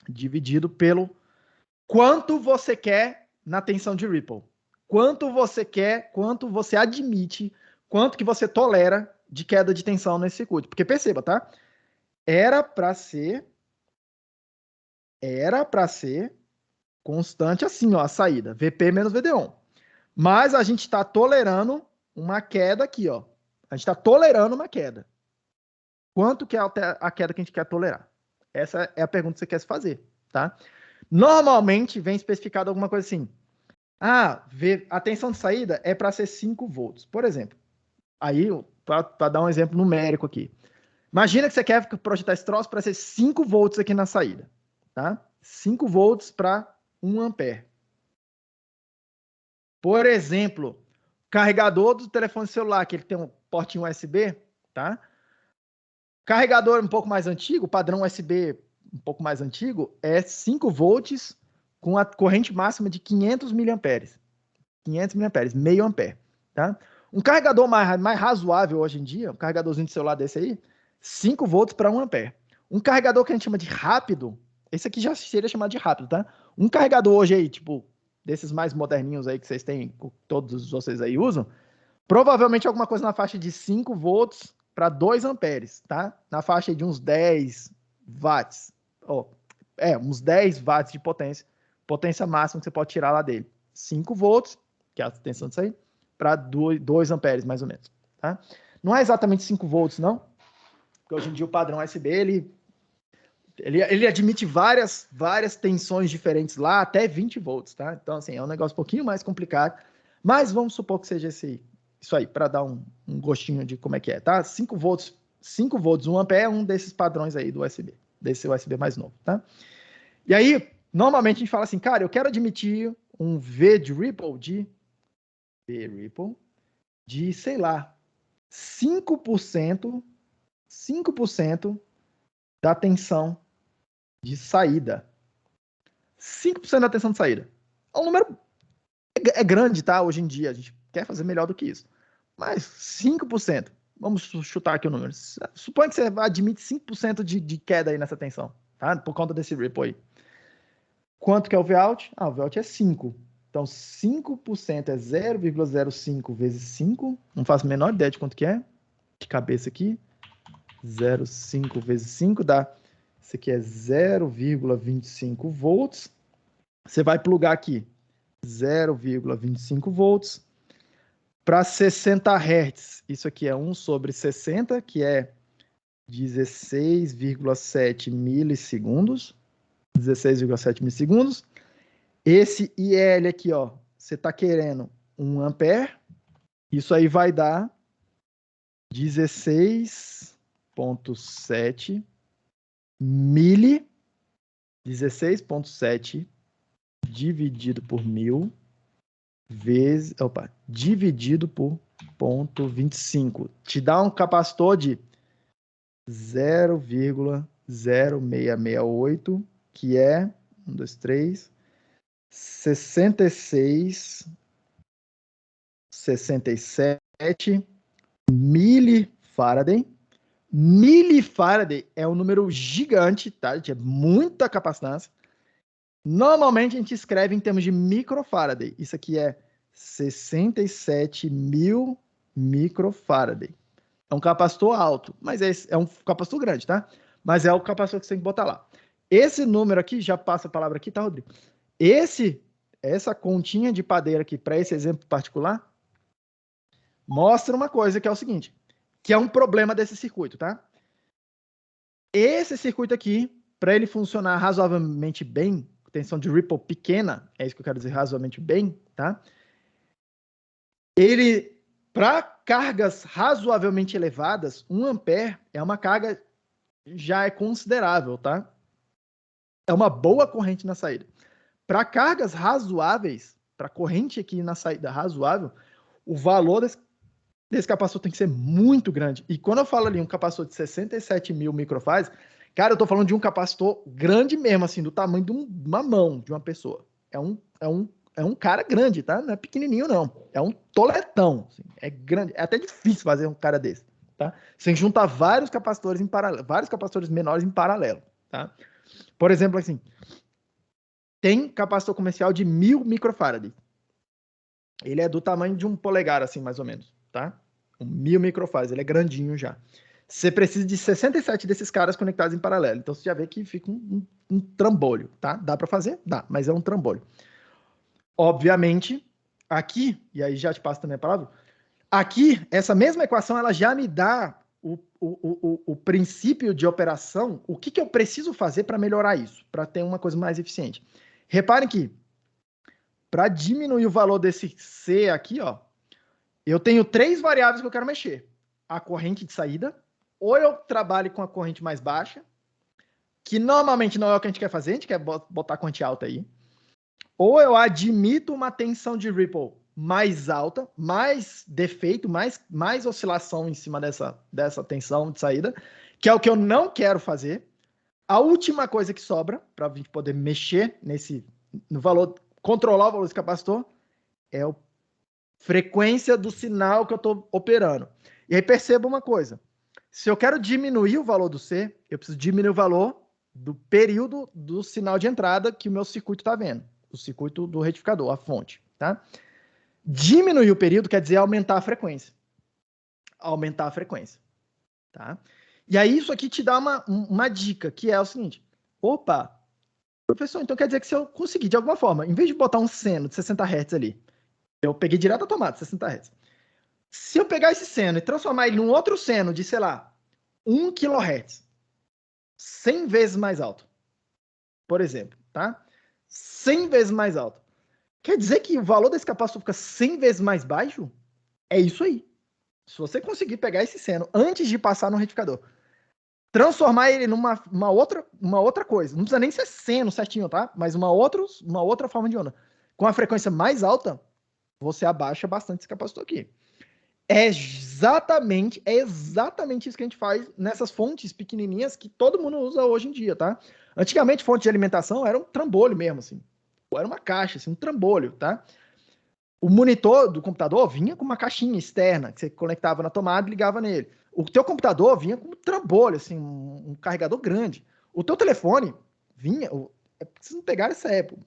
dividido pelo quanto você quer na tensão de Ripple. Quanto você quer, quanto você admite, quanto que você tolera de queda de tensão nesse circuito. Porque perceba, tá? Era para ser constante assim, ó, a saída, VP menos VD1. Mas a gente está tolerando uma queda aqui, ó. A gente está tolerando uma queda. Quanto que é a queda que a gente quer tolerar? Essa é a pergunta que você quer se fazer, tá? Normalmente vem especificado alguma coisa assim. A tensão de saída é para ser 5 volts. Por exemplo, aí, para dar um exemplo numérico aqui. Imagina que você quer projetar esse troço para ser 5 volts aqui na saída, tá? 5 volts para 1 ampere. Por exemplo, carregador do telefone celular, que ele tem um portinho USB, tá? Carregador um pouco mais antigo, padrão USB um pouco mais antigo, é 5 volts com a corrente máxima de 500 miliamperes. 500 miliamperes, meio ampere, tá? Um carregador mais razoável hoje em dia, um carregadorzinho de celular desse aí, 5 volts para 1 ampere. Um carregador que a gente chama de rápido, esse aqui já seria chamado de rápido, tá? Um carregador hoje aí, tipo, desses mais moderninhos aí que vocês têm, todos vocês aí usam, provavelmente alguma coisa na faixa de 5 volts para 2 amperes, tá? Na faixa de uns 10 watts. Uns 10 watts de potência máxima que você pode tirar lá dele. 5 volts, que é a tensão de sair, para 2 amperes, mais ou menos, tá? Não é exatamente 5 volts, não, porque hoje em dia o padrão USB, ele admite várias tensões diferentes lá, até 20 volts, tá? Então, assim, é um negócio um pouquinho mais complicado, mas vamos supor que seja isso aí, para dar um gostinho de como é que é, tá? 5 volts, 1 ampere é um desses padrões aí do USB, desse USB mais novo, tá? E aí, normalmente a gente fala assim, cara, eu quero admitir um V de Ripple de, sei lá, 5% da tensão de saída. 5% da tensão de saída. É um número é grande, tá? Hoje em dia, a gente quer fazer melhor do que isso. Mas 5%, vamos chutar aqui o número. Suponha que você admite 5% de queda aí nessa tensão, tá? Por conta desse ripple aí. Quanto que é o V-out? O V-out é 5. Então, 5% é 0,05 vezes 5. Não faço a menor ideia de quanto que é. De cabeça aqui. 0,5 vezes 5 dá... Isso aqui é 0,25 volts. Você vai plugar aqui 0,25 volts para 60 Hz. Isso aqui é 1 sobre 60, que é 16,7 milissegundos. 16,7 milissegundos. Esse IL aqui, ó, você está querendo 1 ampere. Isso aí vai dar 16,7 mili. 16,7 dividido por 1000 vezes... Opa, dividido por 0,25. Te dá um capacitor de 0,0668, que é 1, 2, 3, 67 milifaraday. Milifaraday é um número gigante, tá? É muita capacitância. Normalmente a gente escreve em termos de microfaraday. Isso aqui é 67 mil microfaraday. É um capacitor alto, mas é um capacitor grande, tá? Mas é o capacitor que você tem que botar lá. Esse número aqui, já passa a palavra aqui, tá, Rodrigo? Essa continha de padeira aqui, para esse exemplo particular, mostra uma coisa que é o seguinte, que é um problema desse circuito, tá? Esse circuito aqui, para ele funcionar razoavelmente bem, tensão de ripple pequena, é isso que eu quero dizer, razoavelmente bem, tá? Ele, para cargas razoavelmente elevadas, 1 ampere é uma carga já é considerável, tá? É uma boa corrente na saída. Para cargas razoáveis, para corrente aqui na saída razoável, o valor desse capacitor tem que ser muito grande. E quando eu falo ali um capacitor de 67 mil microfarads, cara, eu tô falando de um capacitor grande mesmo, assim, do tamanho de uma mão de uma pessoa. É um cara grande, tá? Não é pequenininho, não. É um toletão. Assim, é grande. É até difícil fazer um cara desse, tá? Você junta vários capacitores em paralelo, vários capacitores menores em paralelo, tá? Por exemplo, assim, tem capacitor comercial de 1000 microfarads. Ele é do tamanho de um polegar, assim, mais ou menos, tá? 1000 microfarads, ele é grandinho já. Você precisa de 67 desses caras conectados em paralelo. Então, você já vê que fica um trambolho, tá? Dá para fazer? Dá, mas é um trambolho. Obviamente, aqui, e aí já te passo também a palavra, aqui, essa mesma equação, ela já me dá o princípio de operação, o que eu preciso fazer para melhorar isso, para ter uma coisa mais eficiente. Reparem que, para diminuir o valor desse C aqui, ó, eu tenho 3 variáveis que eu quero mexer. A corrente de saída, ou eu trabalho com a corrente mais baixa, que normalmente não é o que a gente quer fazer, a gente quer botar a corrente alta aí, ou eu admito uma tensão de ripple mais alta, mais defeito, mais oscilação em cima dessa tensão de saída, que é o que eu não quero fazer. A última coisa que sobra, para a gente poder mexer no valor, controlar o valor desse capacitor, é a frequência do sinal que eu estou operando. E aí perceba uma coisa, se eu quero diminuir o valor do C, eu preciso diminuir o valor do período do sinal de entrada que o meu circuito está vendo, o circuito do retificador, a fonte, tá? Diminuir o período quer dizer aumentar a frequência. Aumentar a frequência, tá? E aí isso aqui te dá uma dica, que é o seguinte, opa, professor, então quer dizer que se eu conseguir de alguma forma, em vez de botar um seno de 60 Hz ali, eu peguei direto a tomada, 60 Hz. Se eu pegar esse seno e transformar ele num outro seno de, sei lá, 1 kHz, 100 vezes mais alto, por exemplo, tá? 100 vezes mais alto. Quer dizer que o valor desse capacitor fica 100 vezes mais baixo? É isso aí. Se você conseguir pegar esse seno antes de passar no retificador, transformar ele numa outra coisa, não precisa nem ser seno certinho, tá? Mas uma outra forma de onda, com a frequência mais alta, você abaixa bastante esse capacitor aqui. É exatamente isso que a gente faz nessas fontes pequenininhas que todo mundo usa hoje em dia, tá? Antigamente, fonte de alimentação era um trambolho mesmo, assim. Era uma caixa, assim, um trambolho, tá? O monitor do computador vinha com uma caixinha externa que você conectava na tomada e ligava nele. O teu computador vinha com um trambolho, assim, um carregador grande. O teu telefone vinha... Vocês não pegaram essa época.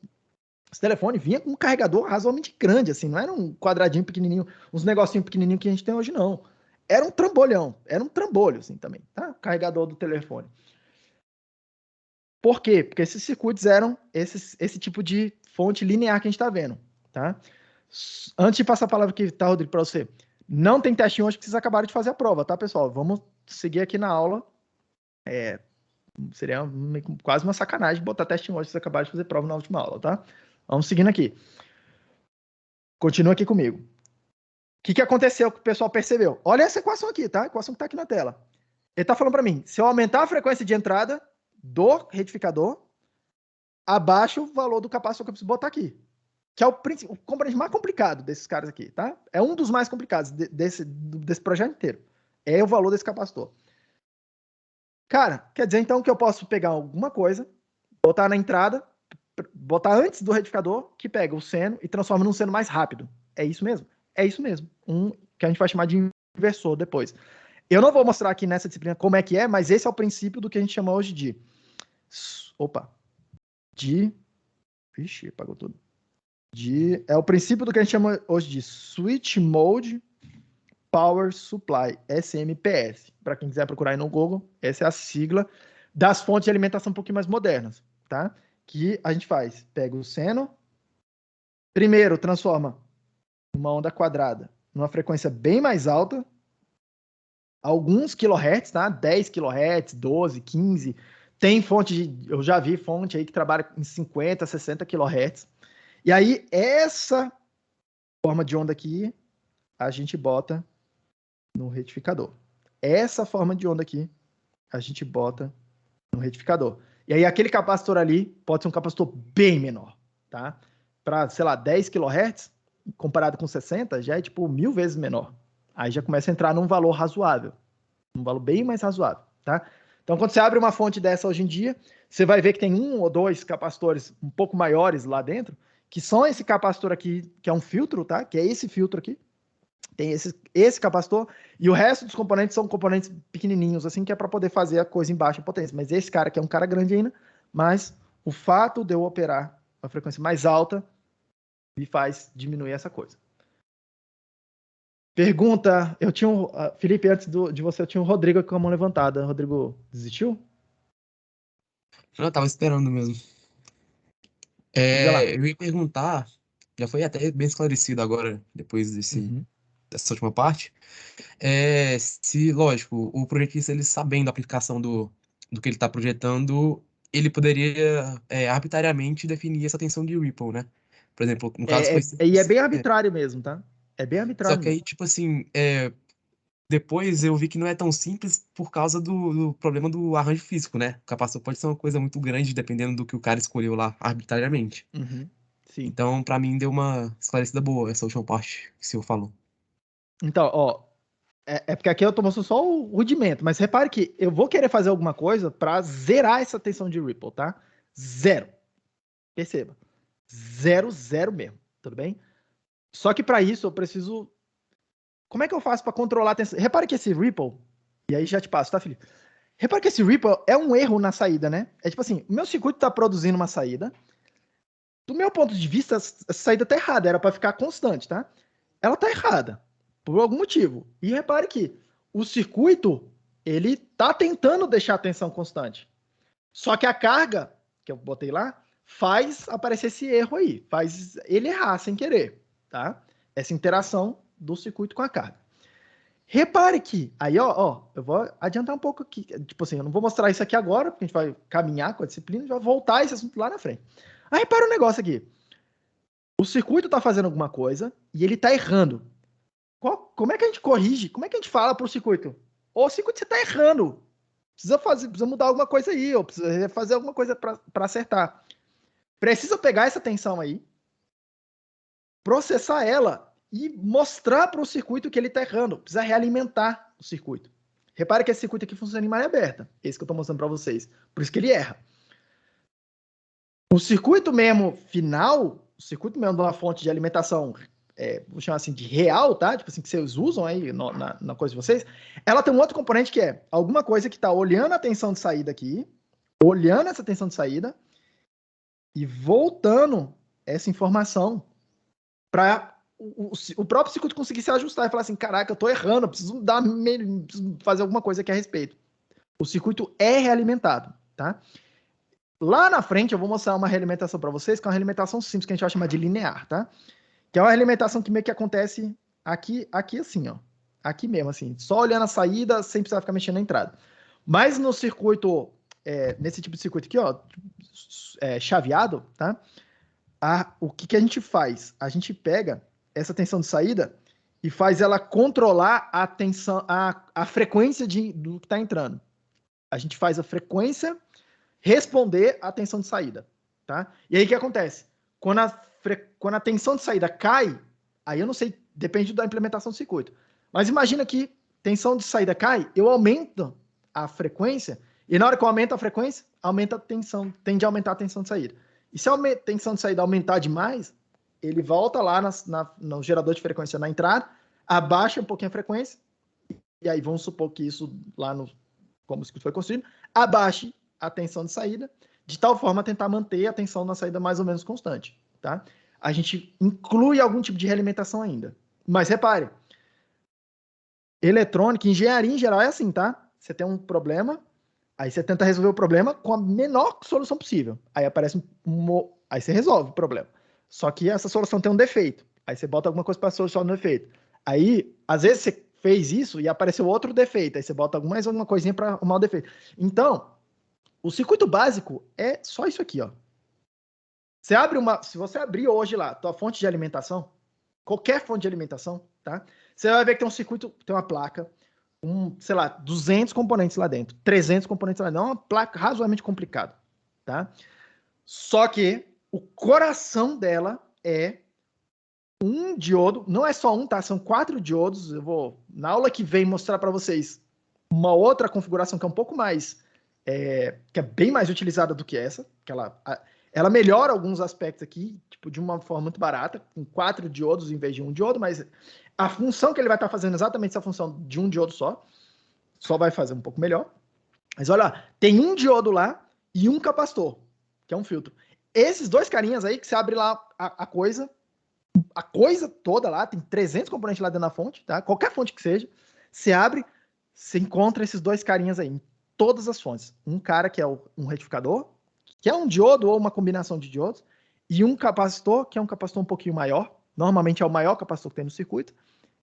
Esse telefone vinha com um carregador razoavelmente grande, assim, não era um quadradinho pequenininho, uns negocinhos pequenininhos que a gente tem hoje, não. Era um trambolhão, era um trambolho, assim, também, tá? O carregador do telefone. Por quê? Porque esses circuitos eram esse tipo de fonte linear que a gente está vendo, tá? Antes de passar a palavra aqui, tá, Rodrigo, para você. Não tem teste hoje porque vocês acabaram de fazer a prova, tá, pessoal? Vamos seguir aqui na aula. Seria quase uma sacanagem botar teste hoje, vocês acabaram de fazer prova na última aula, tá? Vamos seguindo aqui. Continua aqui comigo. O que aconteceu que o pessoal percebeu? Olha essa equação aqui, tá? A equação que está aqui na tela. Ele está falando para mim, se eu aumentar a frequência de entrada do retificador, abaixa o valor do capacitor que eu preciso botar aqui. Que é o componente mais complicado desses caras aqui, tá? É um dos mais complicados desse projeto inteiro. É o valor desse capacitor. Cara, quer dizer então que eu posso pegar alguma coisa, botar na entrada, botar antes do retificador, que pega o seno e transforma num seno mais rápido. É isso mesmo? É isso mesmo. Que a gente vai chamar de inversor depois. Eu não vou mostrar aqui nessa disciplina como é que é, mas esse é o princípio do que a gente chama hoje de... Vixe, apagou tudo. É o princípio do que a gente chama hoje de Switch Mode Power Supply, SMPS. Para quem quiser procurar aí no Google, essa é a sigla das fontes de alimentação um pouquinho mais modernas, tá? Que a gente faz, pega o seno, primeiro transforma uma onda quadrada numa frequência bem mais alta, alguns kilohertz, tá? 10 kilohertz, 12, 15. Tem eu já vi fonte aí que trabalha em 50, 60 kilohertz. E aí, essa forma de onda aqui, a gente bota no retificador. Essa forma de onda aqui, a gente bota no retificador. E aí, aquele capacitor ali pode ser um capacitor bem menor, tá? Para, sei lá, 10 kHz, comparado com 60, já é tipo 1000 vezes menor. Aí já começa a entrar num valor razoável. Um valor bem mais razoável, tá? Então, quando você abre uma fonte dessa hoje em dia, você vai ver que tem um ou dois capacitores um pouco maiores lá dentro, que são esse capacitor aqui, que é um filtro, tá? Que é esse filtro aqui. Tem esse capacitor, e o resto dos componentes são componentes pequenininhos, assim, que é para poder fazer a coisa em baixa potência. Mas esse cara aqui é um cara grande ainda, mas o fato de eu operar uma frequência mais alta me faz diminuir essa coisa. Pergunta, Felipe, antes de você, eu tinha o Rodrigo com a mão levantada. Rodrigo, desistiu? Eu tava esperando mesmo. Diga lá. Eu ia perguntar, já foi até bem esclarecido agora, depois dessa última parte, se, lógico, o projetista, ele sabendo a aplicação do que ele está projetando, ele poderia arbitrariamente definir essa tensão de Ripple, né? Por exemplo, no caso foi... E é bem arbitrário mesmo, tá? É bem arbitrário Só que aí, mesmo. tipo assim, depois eu vi que não é tão simples por causa do problema do arranjo físico, né? O capacitor pode ser uma coisa muito grande, dependendo do que o cara escolheu lá arbitrariamente. Uhum, sim. Então, pra mim, deu uma esclarecida boa essa última parte que o senhor falou. Então, ó, porque aqui eu tô mostrando só o rudimento, mas repare que eu vou querer fazer alguma coisa para zerar essa tensão de Ripple, tá? Zero. Perceba. 0, 0 mesmo, tudo bem? Só que para isso eu preciso... Como é que eu faço para controlar a tensão? Repare que esse Ripple, e aí já te passo, tá, Felipe? Repare que esse Ripple é um erro na saída, né? É tipo assim, o meu circuito tá produzindo uma saída. Do meu ponto de vista, essa saída tá errada, era para ficar constante, tá? Ela tá errada, por algum motivo. E repare que o circuito, ele tá tentando deixar a tensão constante. Só que a carga, que eu botei lá, faz aparecer esse erro aí, faz ele errar sem querer, tá? Essa interação do circuito com a carga. Repare que, aí ó, eu vou adiantar um pouco aqui, tipo assim, eu não vou mostrar isso aqui agora, porque a gente vai caminhar com a disciplina e vai voltar esse assunto lá na frente. Aí repara um negócio aqui, o circuito tá fazendo alguma coisa e ele tá errando. Como é que a gente corrige? Como é que a gente fala pro circuito? Ô, circuito, você tá errando. Precisa mudar alguma coisa aí, ou precisa fazer alguma coisa para acertar. Precisa pegar essa tensão aí, processar ela e mostrar para o circuito que ele está errando. Precisa realimentar o circuito. Repare que esse circuito aqui funciona em malha aberta. Esse que eu estou mostrando para vocês. Por isso que ele erra. O circuito mesmo final, o circuito mesmo de uma fonte de alimentação, vou chamar assim de real, tá? Tipo assim, que vocês usam aí na coisa de vocês, ela tem um outro componente que é alguma coisa que está olhando a tensão de saída aqui, olhando essa tensão de saída e voltando essa informação para o próprio circuito conseguir se ajustar e falar assim, caraca, eu tô errando, eu preciso fazer alguma coisa aqui a respeito. O circuito é realimentado, tá? Lá na frente eu vou mostrar uma realimentação para vocês, que é uma realimentação simples, que a gente vai chamar de linear, tá? Que é uma realimentação que meio que acontece aqui assim, ó. Aqui mesmo, assim, só olhando a saída, sem precisar ficar mexendo na entrada. Mas no circuito, nesse tipo de circuito aqui, ó, chaveado, tá? O que a gente faz? A gente pega essa tensão de saída e faz ela controlar a tensão, a frequência do que está entrando. A gente faz a frequência responder à tensão de saída, tá? E aí o que acontece? Quando a tensão de saída cai, aí eu não sei, depende da implementação do circuito. Mas imagina que tensão de saída cai, eu aumento a frequência, e na hora que eu aumento a frequência, aumenta a tensão, tende a aumentar a tensão de saída. E se a tensão de saída aumentar demais, ele volta lá no gerador de frequência na entrada, abaixa um pouquinho a frequência, e aí vamos supor que isso lá como o circuito foi construído, abaixe a tensão de saída, de tal forma a tentar manter a tensão na saída mais ou menos constante, tá? A gente inclui algum tipo de realimentação ainda. Mas repare, eletrônica, engenharia em geral é assim, tá? Você tem um problema, aí você tenta resolver o problema com a menor solução possível. Aí aparece aí você resolve o problema. Só que essa solução tem um defeito. Aí você bota alguma coisa para solucionar o defeito. Aí, às vezes você fez isso e apareceu outro defeito. Aí você bota mais alguma coisinha para arrumar o defeito. Então, o circuito básico é só isso aqui, ó. Se você abrir hoje lá tua fonte de alimentação, qualquer fonte de alimentação, tá? Você vai ver que tem um circuito, tem uma placa, sei lá, 200 componentes lá dentro, 300 componentes lá dentro. É uma placa razoavelmente complicada, tá? Só que o coração dela é um diodo, não é só um, tá? São 4 diodos. Eu vou, na aula que vem, mostrar para vocês uma outra configuração que é um pouco mais, que é bem mais utilizada do que essa, que ela melhora alguns aspectos aqui, tipo, de uma forma muito barata, com 4 diodos em vez de um diodo, mas a função que ele vai estar fazendo exatamente essa função de um diodo só vai fazer um pouco melhor. Mas olha, tem um diodo lá e um capacitor, que é um filtro. Esses dois carinhas aí, que você abre lá a coisa toda lá, tem 300 componentes lá dentro da fonte, tá? Qualquer fonte que seja, você abre, você encontra esses dois carinhas aí, em todas as fontes. Um cara que é um retificador, que é um diodo ou uma combinação de diodos, e um capacitor, que é um capacitor um pouquinho maior, normalmente é o maior capacitor que tem no circuito.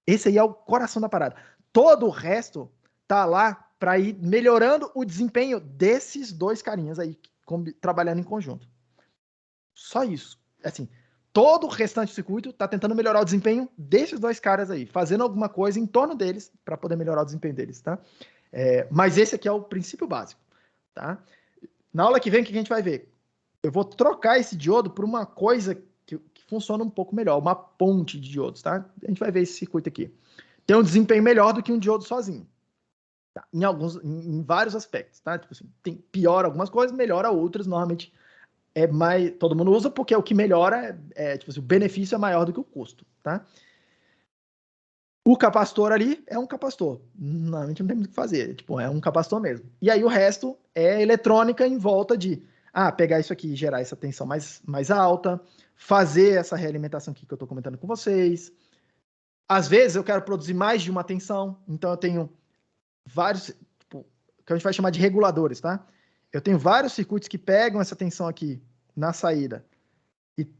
Esse aí é o coração da parada. Todo o resto tá lá para ir melhorando o desempenho desses dois carinhas aí, trabalhando em conjunto. Só isso. Assim, todo o restante do circuito está tentando melhorar o desempenho desses dois caras aí, fazendo alguma coisa em torno deles para poder melhorar o desempenho deles, tá? Mas esse aqui é o princípio básico, tá? Na aula que vem, o que a gente vai ver? Eu vou trocar esse diodo por uma coisa que funciona um pouco melhor, uma ponte de diodos, tá? A gente vai ver esse circuito aqui. Tem um desempenho melhor do que um diodo sozinho. Tá? Em vários aspectos, tá? Tipo assim, piora algumas coisas, melhora outras, normalmente todo mundo usa porque o que melhora tipo assim, o benefício é maior do que o custo, tá? O capacitor ali é um capacitor. Normalmente não tem muito o que fazer, tipo, é um capacitor mesmo. E aí o resto é eletrônica em volta de pegar isso aqui e gerar essa tensão mais alta, fazer essa realimentação aqui que eu estou comentando com vocês. Às vezes eu quero produzir mais de uma tensão, então eu tenho vários, tipo, que a gente vai chamar de reguladores, tá? Eu tenho vários circuitos que pegam essa tensão aqui na saída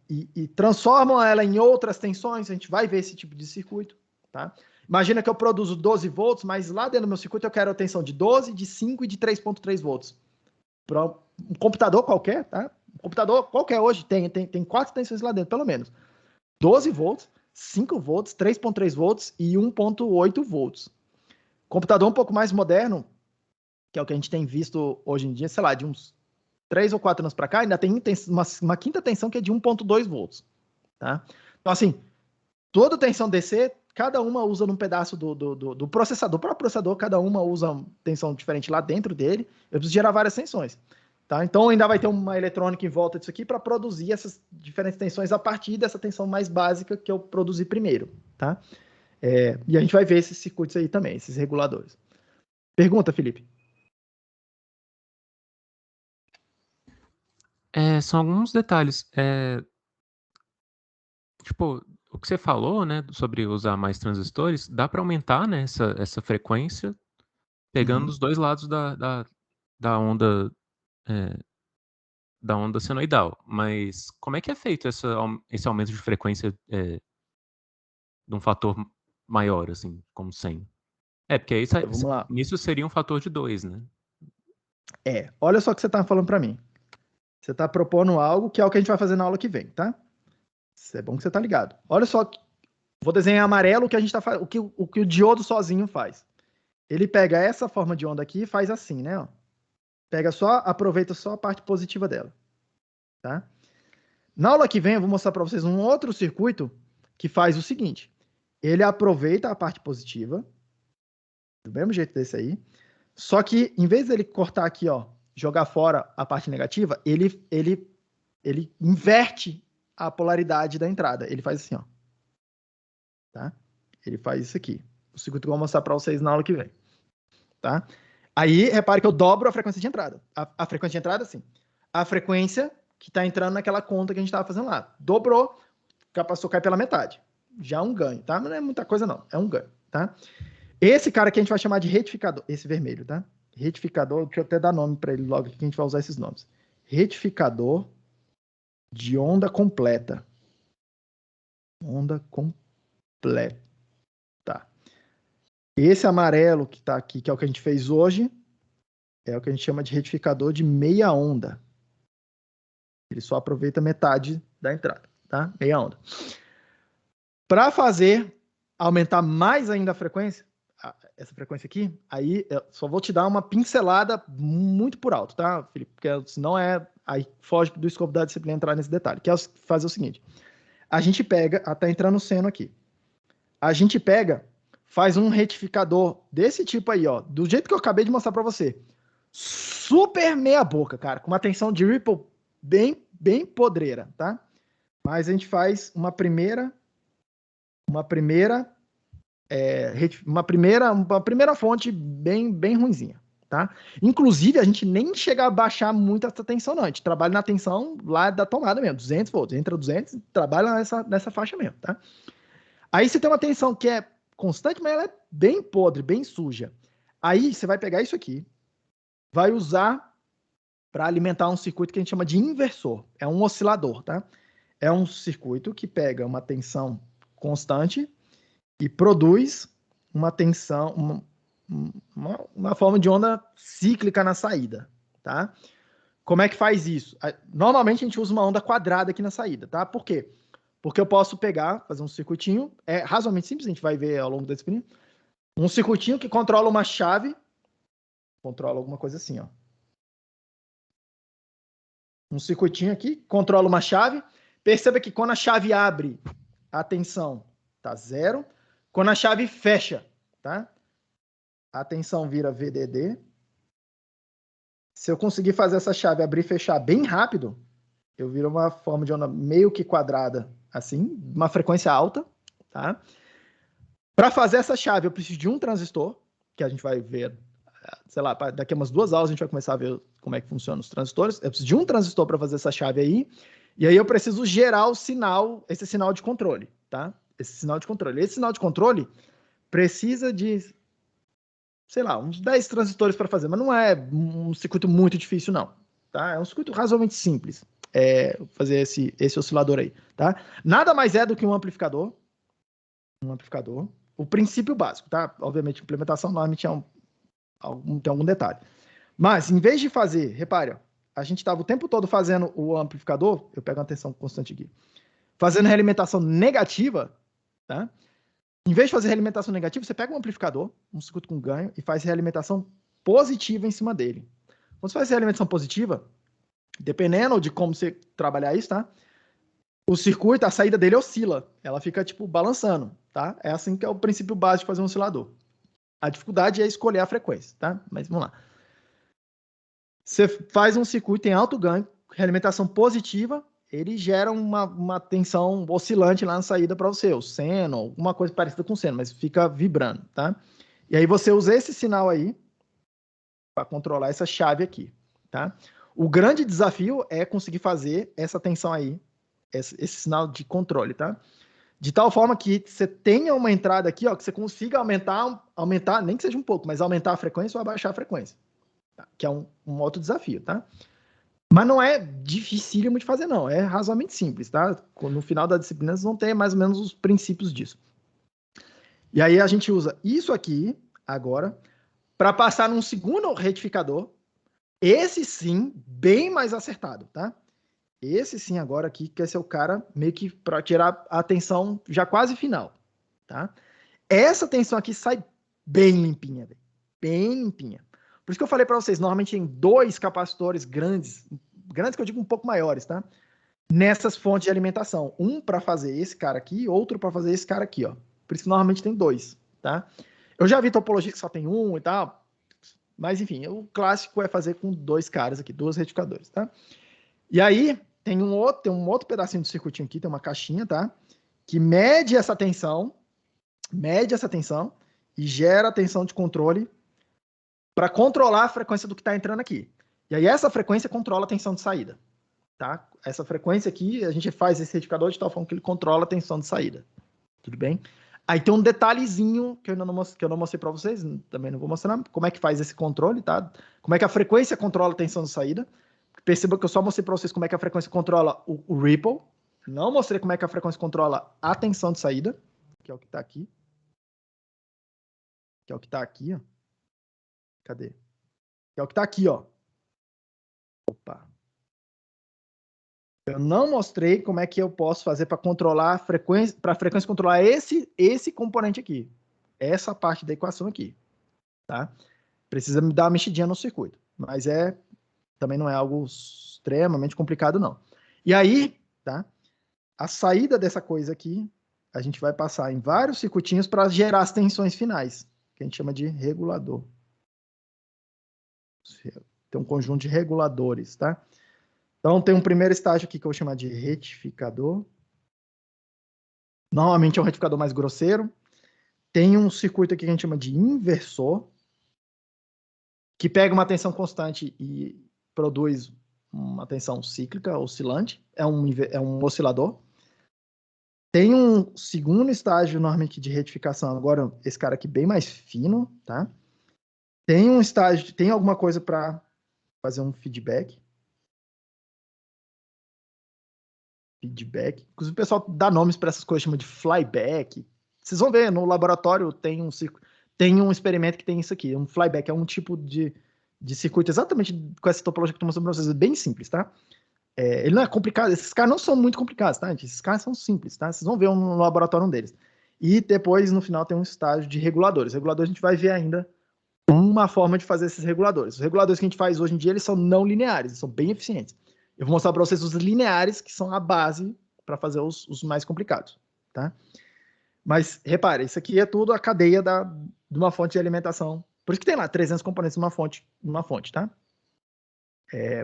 e transformam ela em outras tensões. A gente vai ver esse tipo de circuito, tá? Imagina que eu produzo 12 volts, mas lá dentro do meu circuito eu quero a tensão de 12, de 5 e de 3.3 volts. Para um computador qualquer, tá? Um computador qualquer hoje tem 4 tensões lá dentro, pelo menos. 12 volts, 5 volts, 3.3 volts e 1.8 volts. Computador um pouco mais moderno, que é o que a gente tem visto hoje em dia, sei lá, de uns 3 ou 4 anos para cá, ainda tem uma quinta tensão que é de 1.2 volts, tá? Então, assim, toda tensão DC, cada uma usa num pedaço do processador. O próprio processador, cada uma usa uma tensão diferente lá dentro dele. Eu preciso gerar várias tensões, Tá? Então ainda vai ter uma eletrônica em volta disso aqui para produzir essas diferentes tensões a partir dessa tensão mais básica que eu produzi primeiro. Tá? E a gente vai ver esses circuitos aí também, esses reguladores. Pergunta, Felipe. São alguns detalhes. Tipo, o que você falou, né, sobre usar mais transistores, dá para aumentar, né, essa frequência, pegando os dois lados da onda senoidal. Mas como é que é feito esse aumento de frequência de um fator maior, assim, como 100? Porque aí Então, vamos lá. nisso seria um fator de 2, né? Olha só o que você está falando para mim. Você está propondo algo que é o que a gente vai fazer na aula que vem, tá? Isso é bom que você tá ligado. Olha só, vou desenhar em amarelo o que a gente tá fazendo, o que o diodo sozinho faz. Ele pega essa forma de onda aqui e faz assim, né? Ó. Aproveita só a parte positiva dela, tá? Na aula que vem eu vou mostrar para vocês um outro circuito que faz o seguinte. Ele aproveita a parte positiva, do mesmo jeito desse aí, só que em vez dele cortar aqui, ó, jogar fora a parte negativa, ele inverte a polaridade da entrada. Ele faz assim, ó. Tá? Ele faz isso aqui. O circuito que eu vou mostrar para vocês na aula que vem. Tá? Aí, repare que eu dobro a frequência de entrada. A frequência de entrada, sim. A frequência que está entrando naquela conta que a gente estava fazendo lá. Dobrou, o capacitor cai pela metade. Já é um ganho, tá? Mas não é muita coisa, não. É um ganho, tá? Esse cara aqui a gente vai chamar de retificador. Esse vermelho, tá? Retificador, deixa eu até dar nome para ele logo aqui, que a gente vai usar esses nomes. Retificador de onda completa. Onda completa. Esse amarelo que está aqui, que é o que a gente fez hoje, é o que a gente chama de retificador de meia onda. Ele só aproveita metade da entrada, tá? Meia onda. Para fazer aumentar mais ainda a frequência, essa frequência aqui, aí eu só vou te dar uma pincelada muito por alto, tá, Felipe? Porque senão aí foge do escopo da disciplina entrar nesse detalhe, que é fazer o seguinte. A gente pega, tá entrando o seno aqui. A gente faz um retificador desse tipo aí, ó, do jeito que eu acabei de mostrar para você. Super meia boca, cara, com uma tensão de ripple bem podreira, tá? Mas a gente faz uma primeira fonte bem ruinzinha, tá? Inclusive, a gente nem chega a baixar muito essa tensão, não. A gente trabalha na tensão lá da tomada mesmo, 200 volts. Entra 200, trabalha nessa faixa mesmo, tá? Aí você tem uma tensão que é constante, mas ela é bem podre, bem suja. Aí você vai pegar isso aqui, vai usar para alimentar um circuito que a gente chama de inversor. É um oscilador, tá? É um circuito que pega uma tensão constante e produz uma tensão, uma forma de onda cíclica na saída, tá? Como é que faz isso? Normalmente a gente usa uma onda quadrada aqui na saída, tá? Por quê? Porque eu posso fazer um circuitinho, é razoavelmente simples, a gente vai ver ao longo da disciplina, um circuitinho que controla uma chave, controla alguma coisa assim, ó. Um circuitinho aqui, controla uma chave. Perceba que quando a chave abre, a tensão tá 0. Quando a chave fecha, tá? A tensão vira VDD. Se eu conseguir fazer essa chave abrir e fechar bem rápido, eu viro uma forma de onda meio que quadrada, assim, uma frequência alta, tá? Para fazer essa chave, eu preciso de um transistor, que a gente vai ver, sei lá, daqui a umas 2 aulas a gente vai começar a ver como é que funcionam os transistores. Eu preciso de um transistor para fazer essa chave aí, e aí eu preciso gerar o sinal, esse sinal de controle, tá? Esse sinal de controle precisa de, sei lá, uns 10 transistores para fazer, mas não é um circuito muito difícil, não, tá? É um circuito razoavelmente simples, fazer esse oscilador aí, tá? Nada mais é do que um amplificador, o princípio básico, tá? Obviamente, a implementação normalmente tem algum detalhe. Mas, em vez de fazer, repare, ó, a gente estava o tempo todo fazendo o amplificador, eu pego uma tensão constante aqui, fazendo realimentação negativa, tá? Em vez de fazer realimentação negativa, você pega um amplificador, um circuito com ganho, e faz realimentação positiva em cima dele. Quando você faz realimentação positiva, dependendo de como você trabalhar isso, tá? O circuito, a saída dele oscila. Ela fica, tipo, balançando, tá? É assim que é o princípio básico de fazer um oscilador. A dificuldade é escolher a frequência, tá? Mas vamos lá. Você faz um circuito em alto ganho, realimentação positiva, ele gera uma tensão oscilante lá na saída para você, o seno, alguma coisa parecida com o seno, mas fica vibrando, tá? E aí você usa esse sinal aí para controlar essa chave aqui, tá? O grande desafio é conseguir fazer essa tensão aí, esse sinal de controle, tá? De tal forma que você tenha uma entrada aqui, ó, que você consiga aumentar, nem que seja um pouco, mas aumentar a frequência ou abaixar a frequência, tá? Que é um outro desafio, tá? Mas não é dificílimo de fazer, não. É razoavelmente simples, tá? No final da disciplina, vocês vão ter mais ou menos os princípios disso. E aí a gente usa isso aqui, agora, para passar num segundo retificador. Esse sim, bem mais acertado, tá? Esse sim agora aqui, que esse é o cara meio que para tirar a tensão já quase final, tá? Essa tensão aqui sai bem limpinha, véio. Bem limpinha. Por isso que eu falei para vocês, normalmente tem 2 capacitores grandes que eu digo um pouco maiores, tá? Nessas fontes de alimentação. Um para fazer esse cara aqui, outro para fazer esse cara aqui, ó. Por isso que normalmente tem 2, tá? Eu já vi topologia que só tem um e tal, mas enfim, o clássico é fazer com 2 caras aqui, 2 retificadores, tá? E aí tem um outro pedacinho do circuitinho aqui, tem uma caixinha, tá? Que mede essa tensão e gera a tensão de controle para controlar a frequência do que está entrando aqui. E aí essa frequência controla a tensão de saída, tá? Essa frequência aqui, a gente faz esse retificador de tal forma que ele controla a tensão de saída. Tudo bem? Aí tem um detalhezinho que eu não mostrei para vocês, também não vou mostrar, como é que faz esse controle, tá? Como é que a frequência controla a tensão de saída. Perceba que eu só mostrei para vocês como é que a frequência controla o ripple. Não mostrei como é que a frequência controla a tensão de saída, que é o que está aqui. Que é o que está aqui, ó. Cadê? Que é o que está aqui, ó. Opa. Eu não mostrei como é que eu posso fazer para controlar a frequência, para a frequência controlar esse componente aqui. Essa parte da equação aqui, tá? Precisa me dar uma mexidinha no circuito, mas também não é algo extremamente complicado, não. E aí, tá? A saída dessa coisa aqui, a gente vai passar em vários circuitinhos para gerar as tensões finais, que a gente chama de regulador. Tem um conjunto de reguladores, tá? Então, tem um primeiro estágio aqui que eu vou chamar de retificador. Normalmente é um retificador mais grosseiro. Tem um circuito aqui que a gente chama de inversor, que pega uma tensão constante e produz uma tensão cíclica, oscilante. É um oscilador. Tem um segundo estágio, normalmente, de retificação. Agora, esse cara aqui bem mais fino, tá? Tem um estágio, tem alguma coisa para fazer um feedback. Inclusive, o pessoal dá nomes para essas coisas, chama de flyback. Vocês vão ver, no laboratório tem um experimento que tem isso aqui. Um flyback é um tipo de circuito exatamente com essa topologia que eu estou mostrando para vocês. É bem simples, tá? Ele não é complicado. Esses caras não são muito complicados, tá, gente? Esses caras são simples, tá? Vocês vão ver no laboratório deles. E depois, no final, tem um estágio de reguladores. Reguladores a gente vai ver ainda uma forma de fazer esses reguladores. Os reguladores que a gente faz hoje em dia, eles são não lineares, eles são bem eficientes. Eu vou mostrar para vocês os lineares, que são a base para fazer os mais complicados, tá? Mas, repare, isso aqui é tudo a cadeia de uma fonte de alimentação. Por isso que tem lá 300 componentes numa fonte, tá?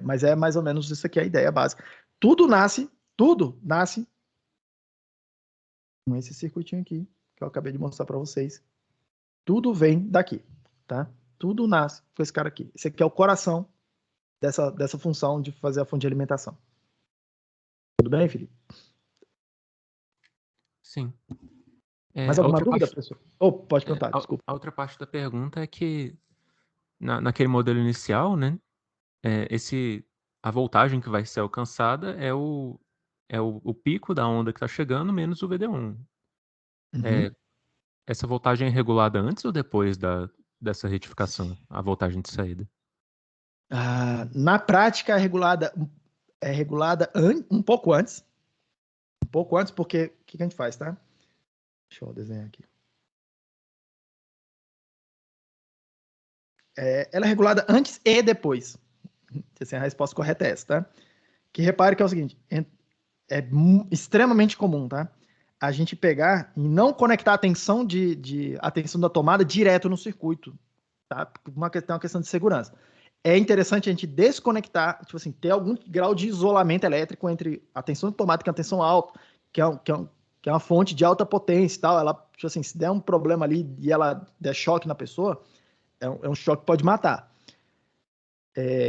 Mas é mais ou menos isso aqui a ideia básica. Tudo nasce com esse circuitinho aqui, que eu acabei de mostrar para vocês. Tudo vem daqui, tá? Tudo nasce com esse cara aqui. Esse aqui é o coração dessa função de fazer a fonte de alimentação. Tudo bem, Felipe? Sim. Mais alguma dúvida, professor? Pode perguntar, desculpa. A outra parte da pergunta é que, naquele modelo inicial, né, a voltagem que vai ser alcançada é o pico da onda que está chegando menos o VD1. Essa voltagem é regulada antes ou depois dessa retificação, a voltagem de saída? Na prática, é regulada um pouco antes. Porque o que a gente faz, tá? Deixa eu desenhar aqui. Ela é regulada antes e depois. Assim, a resposta correta é essa, tá? Que repare que é o seguinte, é extremamente comum, tá? A gente pegar e não conectar a tensão a tensão da tomada direto no circuito, tá? Uma questão de segurança. é interessante a gente desconectar, tipo assim, ter algum grau de isolamento elétrico entre a tensão de tomada, que é a tensão alta, que é uma fonte de alta potência e tal. Ela, tipo assim, se der um problema ali e ela der choque na pessoa, é um choque que pode matar.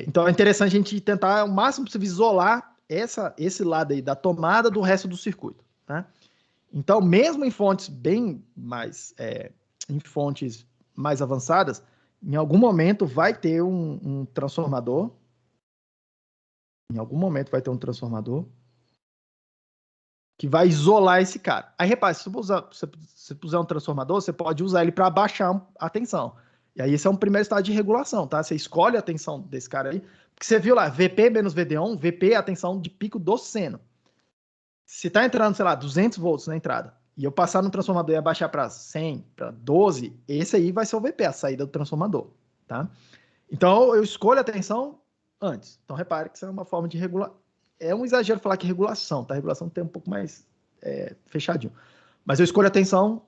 Então é interessante a gente tentar, o máximo possível, isolar esse lado aí da tomada do resto do circuito, tá? Então, mesmo em fontes bem mais, em fontes mais avançadas, em algum momento vai ter um transformador. Em algum momento vai ter um transformador que vai isolar esse cara. Aí, repare, se você puser um transformador, você pode usar ele para baixar a tensão. E aí, esse é um primeiro estado de regulação, tá? Você escolhe a tensão desse cara aí, porque você viu lá, VP menos VD1, VP é a tensão de pico do seno. Se tá entrando, sei lá, 200 volts na entrada, e eu passar no transformador e abaixar para 100, para 12, esse aí vai ser o VP, a saída do transformador, tá? Então, eu escolho a tensão antes. Então, repare que isso é uma forma de regular. É um exagero falar que regulação, tá? A regulação tem um pouco mais fechadinho. Mas eu escolho a tensão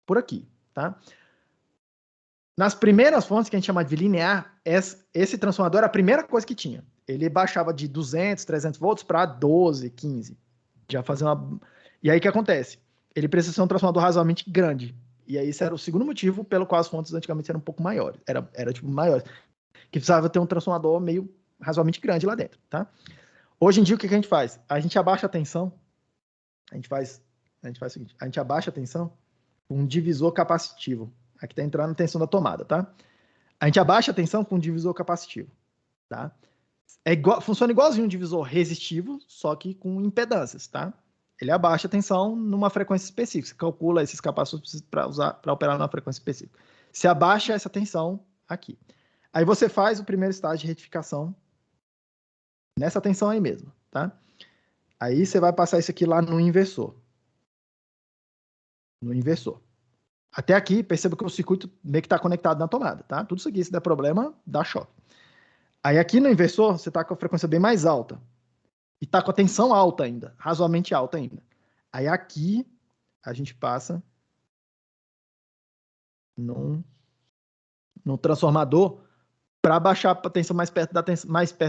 por aqui, tá? Nas primeiras fontes, que a gente chama de linear, esse transformador era a primeira coisa que tinha. Ele baixava de 200, 300 volts para 12, 15. Já fazia uma... E aí, o que acontece? Ele precisa ser um transformador razoavelmente grande. E aí, esse era o segundo motivo pelo qual as fontes antigamente eram um pouco maiores. Era tipo, maiores. Que precisava ter um transformador meio razoavelmente grande lá dentro, tá? Hoje em dia, o que a gente faz? A gente abaixa a tensão. A gente faz o seguinte. A gente abaixa a tensão com um divisor capacitivo. Aqui está entrando a tensão da tomada, tá? A gente abaixa a tensão com um divisor capacitivo, tá? Funciona igualzinho um divisor resistivo, só que com impedâncias, tá? Ele abaixa a tensão numa frequência específica. Você calcula esses capacitores para operar numa frequência específica. Você abaixa essa tensão aqui. Aí você faz o primeiro estágio de retificação nessa tensão aí mesmo, tá? Aí você vai passar isso aqui lá no inversor. No inversor. Até aqui, perceba que o circuito meio que está conectado na tomada, tá? Tudo isso aqui, se der problema, dá choque. Aí aqui no inversor, você está com a frequência bem mais alta. E está com a tensão alta ainda, razoavelmente alta ainda. Aí aqui, a gente passa no transformador para baixar a tensão mais perto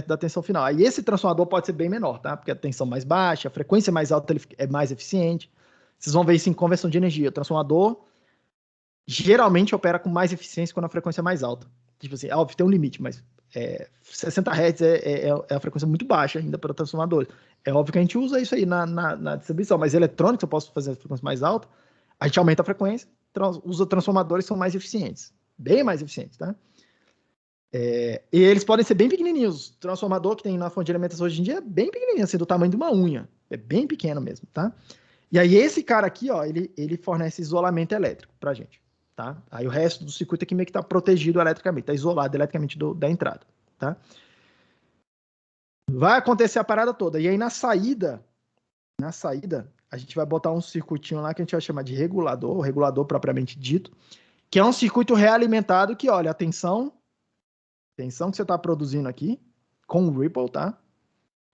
da tensão final. Aí esse transformador pode ser bem menor, tá? Porque a tensão mais baixa, a frequência mais alta, ele é mais eficiente. Vocês vão ver isso em conversão de energia. O transformador geralmente opera com mais eficiência quando a frequência é mais alta. Tipo assim, óbvio, tem um limite, mas 60 Hz é a frequência muito baixa ainda para o transformador. É óbvio que a gente usa isso aí na distribuição, mas eletrônicos, eu posso fazer a frequência mais alta, a gente aumenta a frequência, usa transformadores que são mais eficientes, bem mais eficientes, tá? E eles podem ser bem pequenininhos. O transformador que tem na fonte de alimentação hoje em dia é bem pequenininho, assim, do tamanho de uma unha. É bem pequeno mesmo, tá? E aí esse cara aqui, ó, ele fornece isolamento elétrico pra gente, tá? Aí o resto do circuito aqui meio que tá protegido eletricamente, tá isolado eletricamente da entrada, tá? Vai acontecer a parada toda. E aí na saída, a gente vai botar um circuitinho lá que a gente vai chamar de regulador, o regulador propriamente dito, que é um circuito realimentado que, olha, a tensão que você está produzindo aqui, com o Ripple, tá?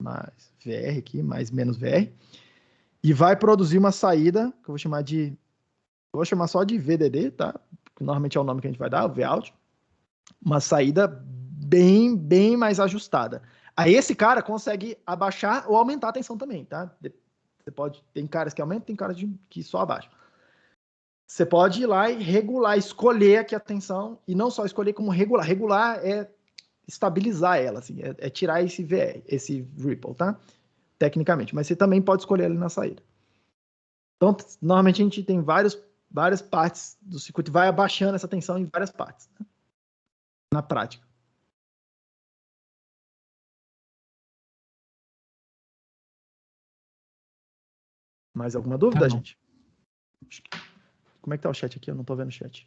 Mais VR aqui, mais menos VR. E vai produzir uma saída, que eu vou chamar só de VDD, tá? Que normalmente é o nome que a gente vai dar, o Vout. Uma saída bem, bem mais ajustada. Aí esse cara consegue abaixar ou aumentar a tensão também, tá? Tem caras que aumentam, tem caras que só abaixam. Você pode ir lá e regular, escolher aqui a tensão, e não só escolher como regular. Regular é estabilizar ela, assim, é tirar esse VR, esse Ripple, tá? Tecnicamente, mas você também pode escolher ele na saída. Então, normalmente a gente tem várias partes do circuito, vai abaixando essa tensão em várias partes, né? Na prática. Mais alguma dúvida, gente? Como é que tá o chat aqui? Eu não tô vendo o chat.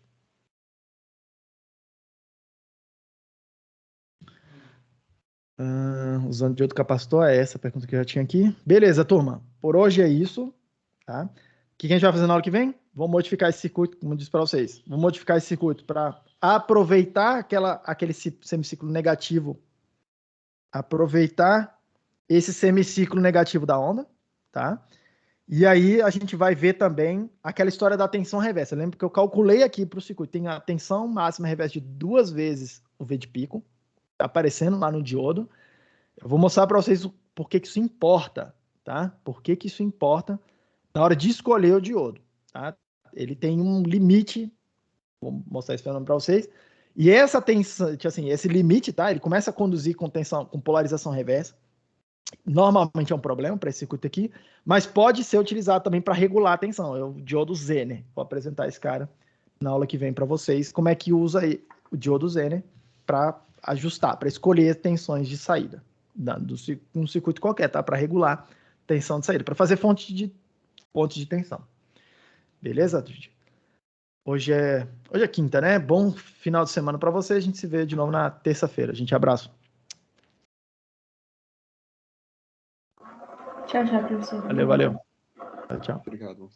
Usando de outro capacitor, é essa a pergunta que eu já tinha aqui. Beleza, turma. Por hoje é isso, tá? O que a gente vai fazer na aula que vem? Vamos modificar esse circuito, como eu disse para vocês. Vamos modificar esse circuito para aproveitar aquele semiciclo negativo. Aproveitar esse semiciclo negativo da onda, tá? E aí a gente vai ver também aquela história da tensão reversa. Lembra que eu calculei aqui para o circuito. Tem a tensão máxima reversa de 2 vezes o V de pico, tá aparecendo lá no diodo. Eu vou mostrar para vocês por que isso importa, tá? Por que isso importa na hora de escolher o diodo, tá? Ele tem um limite, vou mostrar esse fenômeno para vocês, e essa tensão, assim, esse limite, tá? Ele começa a conduzir com tensão, com polarização reversa. Normalmente é um problema para esse circuito aqui, mas pode ser utilizado também para regular a tensão. É o diodo Zener. Vou apresentar esse cara na aula que vem para vocês, como é que usa o diodo Zener para ajustar, para escolher tensões de saída um circuito qualquer, tá? Para regular tensão de saída, para fazer fonte de tensão. Beleza, gente? Hoje é quinta, né? Bom final de semana para você. A gente se vê de novo na terça-feira. A gente abraço. Tchau, professor. Valeu. Tchau. Obrigado.